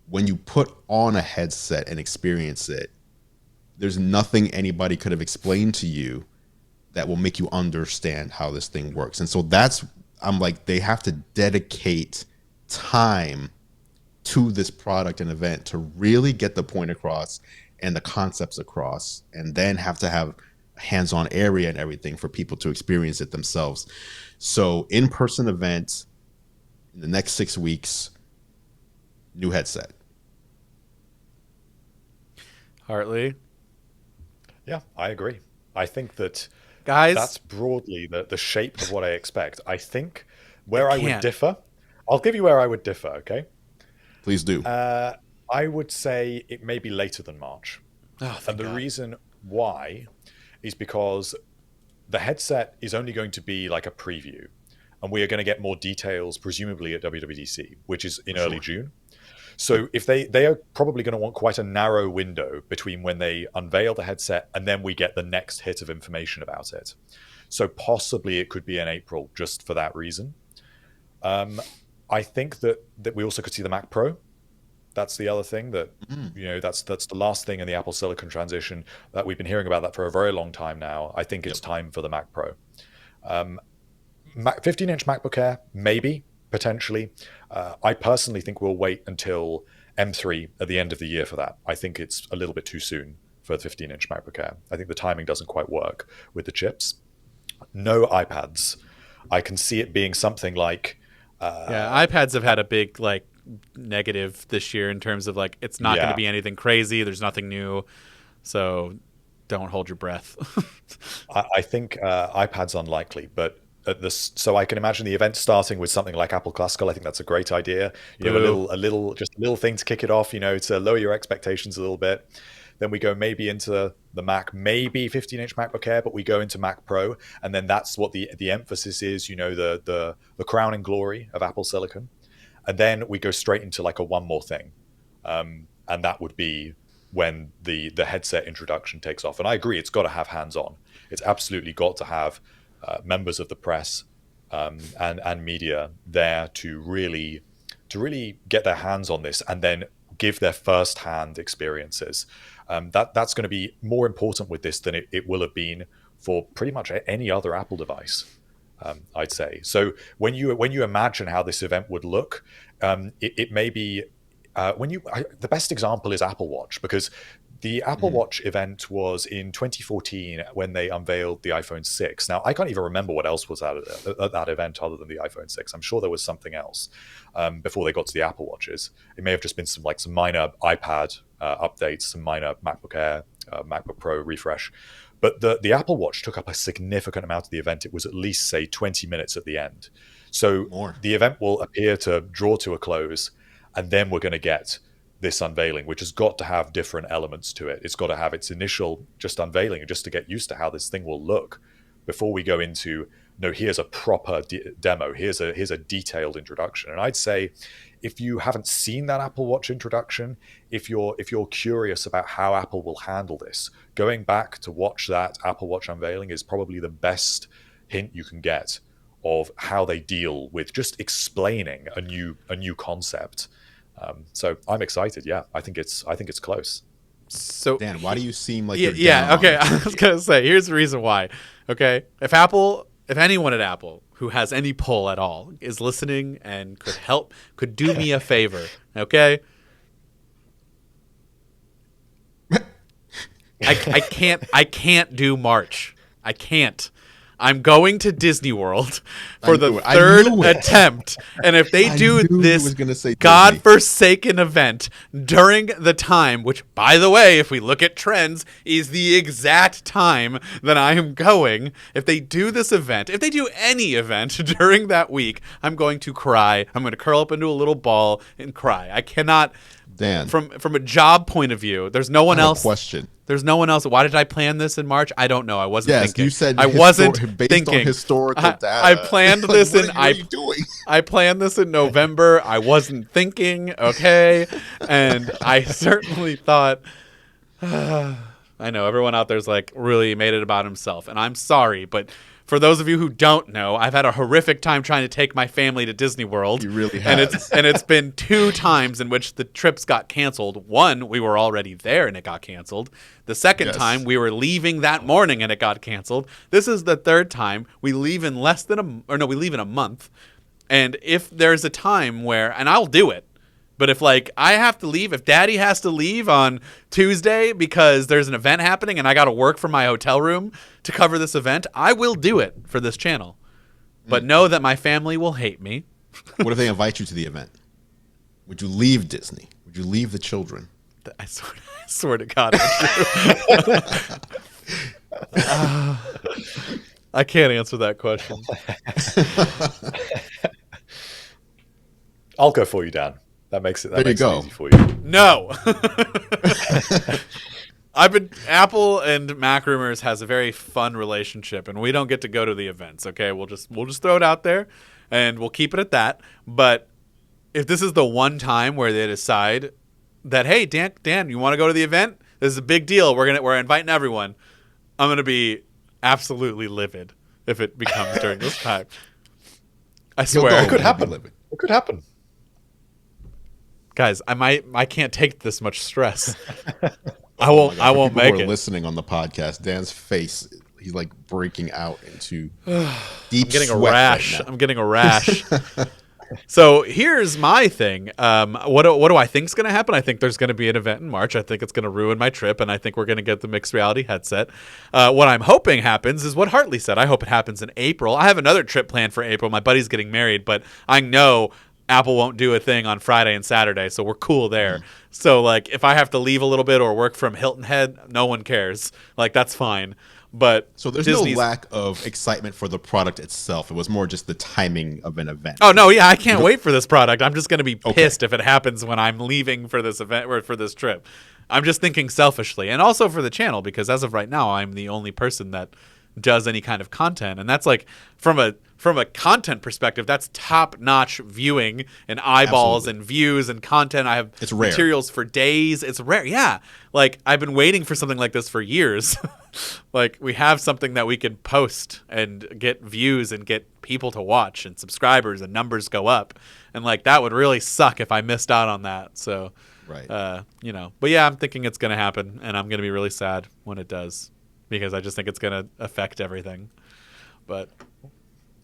B: When you put on a headset and experience it, there's nothing anybody could have explained to you that will make you understand how this thing works. And so that's, I'm like, they have to dedicate time to this product and event to really get the point across and the concepts across, and then have to have a hands-on area and everything for people to experience it themselves. So in-person event in the next 6 weeks, new headset.
A: Hartley.
C: Yeah, I agree. I think that
A: Guys,
C: that's broadly the shape of what I expect. I think where I would
A: can't.
C: differ, I'll give you where I would differ, okay?
B: Please do.
C: I would say it may be later than March.
A: Oh, thank
C: And the
A: God.
C: reason why is because the headset is only going to be like a preview. And we are going to get more details, presumably at WWDC, which is in early June. So if they are probably going to want quite a narrow window between when they unveil the headset and then we get the next hit of information about it. So possibly it could be in April just for that reason. I think that we also could see the Mac Pro. That's the other thing that, you know, that's the last thing in the Apple Silicon transition that we've been hearing about that for a very long time now. I think it's time for the Mac Pro. 15-inch MacBook Air, maybe, potentially. I personally think we'll wait until M3 at the end of the year for that. I think it's a little bit too soon for the 15-inch MacBook Air. I think the timing doesn't quite work with the chips. No iPads. I can see it being something like...
A: yeah, iPads have had a big negative this year in terms of it's not going to be anything crazy. There's nothing new. So don't hold your breath.
C: I think iPad's unlikely, but so I can imagine the event starting with something like Apple Classical. I think that's a great idea. You know, a little thing to kick it off, you know, to lower your expectations a little bit. Then we go maybe into the Mac, maybe 15-inch MacBook Air, but we go into Mac Pro, and then that's what the emphasis is. You know, the crown and glory of Apple Silicon, and then we go straight into a one more thing, and that would be when the headset introduction takes off. And I agree, it's got to have hands-on. It's absolutely got to have members of the press and media there to really get their hands on this and then give their first-hand experiences. That's going to be more important with this than it will have been for pretty much any other Apple device, I'd say. So when you imagine how this event would look, it may be the best example is Apple Watch, because the Apple Watch event was in 2014 when they unveiled the iPhone 6. Now, I can't even remember what else was at that event other than the iPhone 6. I'm sure there was something else before they got to the Apple Watches. It may have just been some minor iPad updates, some minor MacBook Air, MacBook Pro refresh. But the Apple Watch took up a significant amount of the event. It was at least, say, 20 minutes at the end. So the event will appear to draw to a close, and then we're going to get this unveiling, which has got to have different elements to it. It's got to have its initial just unveiling, and just to get used to how this thing will look before we go into, no, here's a proper demo. Here's a detailed introduction. And I'd say, if you haven't seen that Apple Watch introduction, if you're curious about how Apple will handle this, going back to watch that Apple Watch unveiling is probably the best hint you can get of how they deal with just explaining a new concept. So I'm excited. Yeah, I think it's close.
A: So
B: Dan, why do you seem like
A: okay, I was gonna say, here's the reason why. Okay, if anyone at Apple who has any pull at all is listening and could do me a favor, okay? I can't do March. I can't. I'm going to Disney World for the
B: knew it. I
A: third
B: knew it.
A: attempt. And if they
B: I
A: do
B: knew he
A: this
B: was gonna say Disney.
A: godforsaken event during the time, which, by the way, if we look at trends, is the exact time that I am going. If they do this event, if they do any event during that week, I'm going to cry. I'm going to curl up into a little ball and cry. I cannot.
B: Dan,
A: From a job point of view, there's no one
B: I have
A: else.
B: a question.
A: There's no one else. Why did I plan this in March? I don't know. I wasn't
B: Yes,
A: thinking.
B: you said
A: I wasn't
B: based
A: thinking.
B: on historical data.
A: I planned this
B: what
A: in.
B: are you doing?
A: I planned this in November. I wasn't thinking. Okay, and I certainly thought. I know everyone out there's like really made it about himself, and I'm sorry, but for those of you who don't know, I've had a horrific time trying to take my family to Disney World.
B: You really have.
A: And it's been 2 times in which the trips got canceled. One, we were already there and it got canceled. The second
B: Yes.
A: time, we were leaving that morning and it got canceled. This is the third time. We leave in we leave in a month. And if there's a time where, and I'll do it, but if like I have to leave, if Daddy has to leave on Tuesday because there's an event happening and I got to work from my hotel room to cover this event, I will do it for this channel. But know that my family will hate me.
B: What if they invite you to the event? Would you leave Disney? Would you leave the children?
A: I swear to God, Andrew. I can't answer that question.
C: I'll go for you, Dan. That makes it. That
B: There you
C: makes
B: go.
C: it easy for you.
A: No. Apple and MacRumors has a very fun relationship, and we don't get to go to the events. Okay, we'll just throw it out there, and we'll keep it at that. But if this is the one time where they decide that, hey, Dan, you want to go to the event? This is a big deal. We're inviting everyone. I'm gonna be absolutely livid if it becomes during this time. I swear,
C: It could happen. It could happen.
A: guys. I can't take this much stress. I won't
B: People
A: make
B: who are
A: it.
B: listening on the podcast, Dan's face, he's like breaking out into deep
A: I'm getting a
B: sweat
A: rash.
B: right now.
A: I'm getting a rash. So here's my thing. What do I think is going to happen? I think there's going to be an event in March. I think it's going to ruin my trip, and I think we're going to get the mixed reality headset. What I'm hoping happens is what Hartley said. I hope it happens in April. I have another trip planned for April. My buddy's getting married, but I know Apple won't do a thing on Friday and Saturday, so we're cool there. So like if I have to leave a little bit or work from Hilton Head, no one cares. Like that's fine. But
B: So there's
A: Disney's-
B: no lack of excitement for the product itself. It was more just the timing of an event.
A: Oh no, yeah, I can't wait for this product. I'm just going to be pissed if it happens when I'm leaving for this event or for this trip. I'm just thinking selfishly, and also for the channel, because as of right now, I'm the only person that does any kind of content, and that's like from a content perspective, that's top-notch viewing and eyeballs
B: Absolutely.
A: and views and content. I have
B: It's rare.
A: materials for days. It's rare, yeah. Like I've been waiting for something like this for years. Like we have something that we can post and get views and get people to watch and subscribers and numbers go up, and like that would really suck if I missed out on that. So,
B: Right.
A: but yeah, I'm thinking it's gonna happen, and I'm gonna be really sad when it does, because I just think it's gonna affect everything. But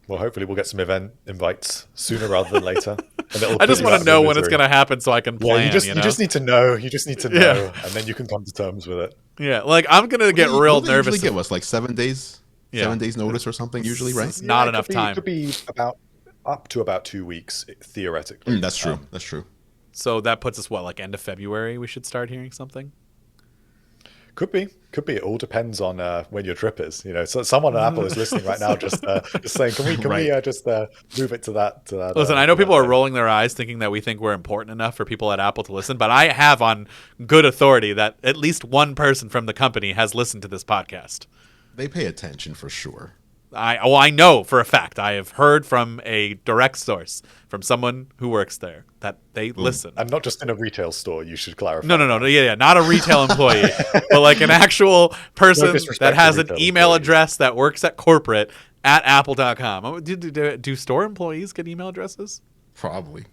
C: Well, hopefully we'll get some event invites sooner rather than later. And it'll
A: I just
C: put you
A: want
C: out
A: to
C: of
A: know
C: your
A: when it's
C: misery.
A: going to happen so I can plan.
C: Yeah, you just need to know. You just need to know,
A: Yeah.
C: and then you can come to terms with it.
A: Yeah, like I'm going to get
B: What
A: real
B: do they
A: nervous.
B: usually give us like 7 days,
A: Yeah.
B: 7 days notice or something. Usually, right?
A: It's not
C: it
A: enough
C: could be,
A: time.
C: It could be up to about 2 weeks theoretically.
B: That's true. That's true.
A: So that puts us like end of February. We should start hearing something.
C: Could be. It all depends on when your trip is. You know, so someone at Apple is listening right now, just saying, "Can we
B: Right.
C: just move it to that?"
A: Listen, I know people are
C: that
A: rolling their eyes thinking that we think we're important enough for people at Apple to listen, but I have on good authority that at least one person from the company has listened to this podcast.
B: They pay attention for sure.
A: I know for a fact. I have heard from a direct source, from someone who works there, that they listen.
C: and not just in a retail store. You should clarify.
A: No, yeah, not a retail employee, but like an actual person
C: disrespect
A: that
C: to
A: has an
C: retail
A: email
C: employees.
A: address that works at corporate at apple.com. Oh, do store employees get email addresses?
B: Probably.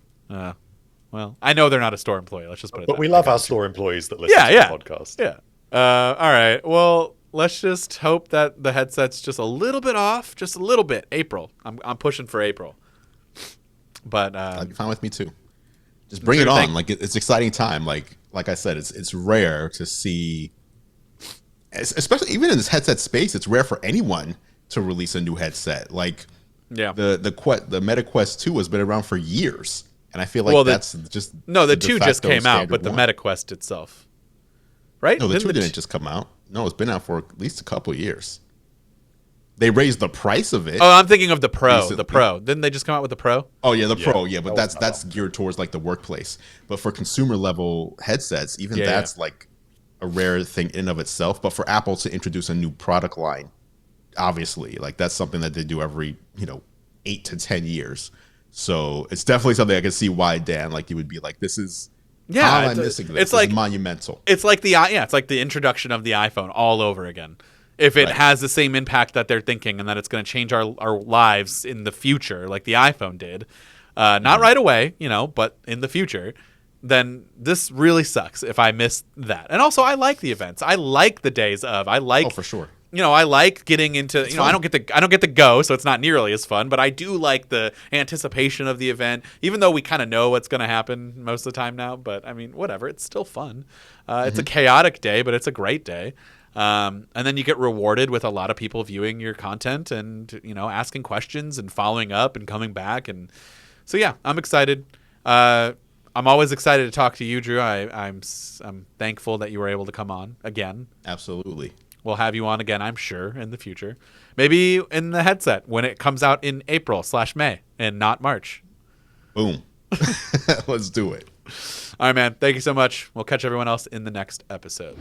A: Well, I know they're not a store employee. Let's just put it
C: But
A: that
C: we
A: way.
C: love our store employees that listen
A: Yeah.
C: to the podcast.
A: Yeah. All right. Well, let's just hope that the headset's just a little bit off, just a little bit. April. I'm pushing for April. But
B: That'd be fine with me too. Just bring it
A: Sure
B: on.
A: thing.
B: Like it's exciting time. Like I said, it's rare to see, especially even in this headset space. It's rare for anyone to release a new headset. Like
A: Yeah.
B: the Meta Quest 2 has been around for years, and I feel like
A: Well,
B: that's just
A: No, the
B: de
A: 2 just
B: facto
A: came out,
B: standard
A: but the
B: one.
A: MetaQuest itself. Right?
B: No, the 2
A: t-
B: didn't just come out. No, it's been out for at least a couple of years. They raised the price of it.
A: Oh, I'm thinking of the Pro.
B: Recently.
A: The Pro. Didn't they just come out with the Pro?
B: Oh yeah, the
C: Yeah,
B: Pro, yeah, but
C: that
B: that's
C: wasn't that
B: geared towards like the workplace. But for consumer level headsets, even
A: Yeah,
B: that's like a rare thing in and of itself. But for Apple to introduce a new product line, obviously, like that's something that they do every 8 to 10 years. So it's definitely something I can see why Dan, like, you would be like, this is how am I missing this?
A: It's
B: This
A: like
B: is monumental.
A: It's like it's like the introduction of the iPhone all over again. If it
B: Right.
A: has the same impact that they're thinking and that it's going to change our lives in the future, like the iPhone did, not right away, but in the future, then this really sucks if I miss that. And also, I like the events. I like the days of. I like,
B: Oh, for sure.
A: I like getting into. I
B: fun.
A: don't get to go, so it's not nearly as fun. But I do like the anticipation of the event, even though we kind of know what's going to happen most of the time now. But I mean, whatever. It's still fun. It's a chaotic day, but it's a great day. And then you get rewarded with a lot of people viewing your content and asking questions and following up and coming back. And so yeah, I'm excited. I'm always excited to talk to you, Drew. I'm thankful that you were able to come on again.
B: Absolutely.
A: We'll have you on again, I'm sure, in the future. Maybe in the headset when it comes out in April/May and not March.
B: Boom. Let's do it.
A: All right, man. Thank you so much. We'll catch everyone else in the next episode.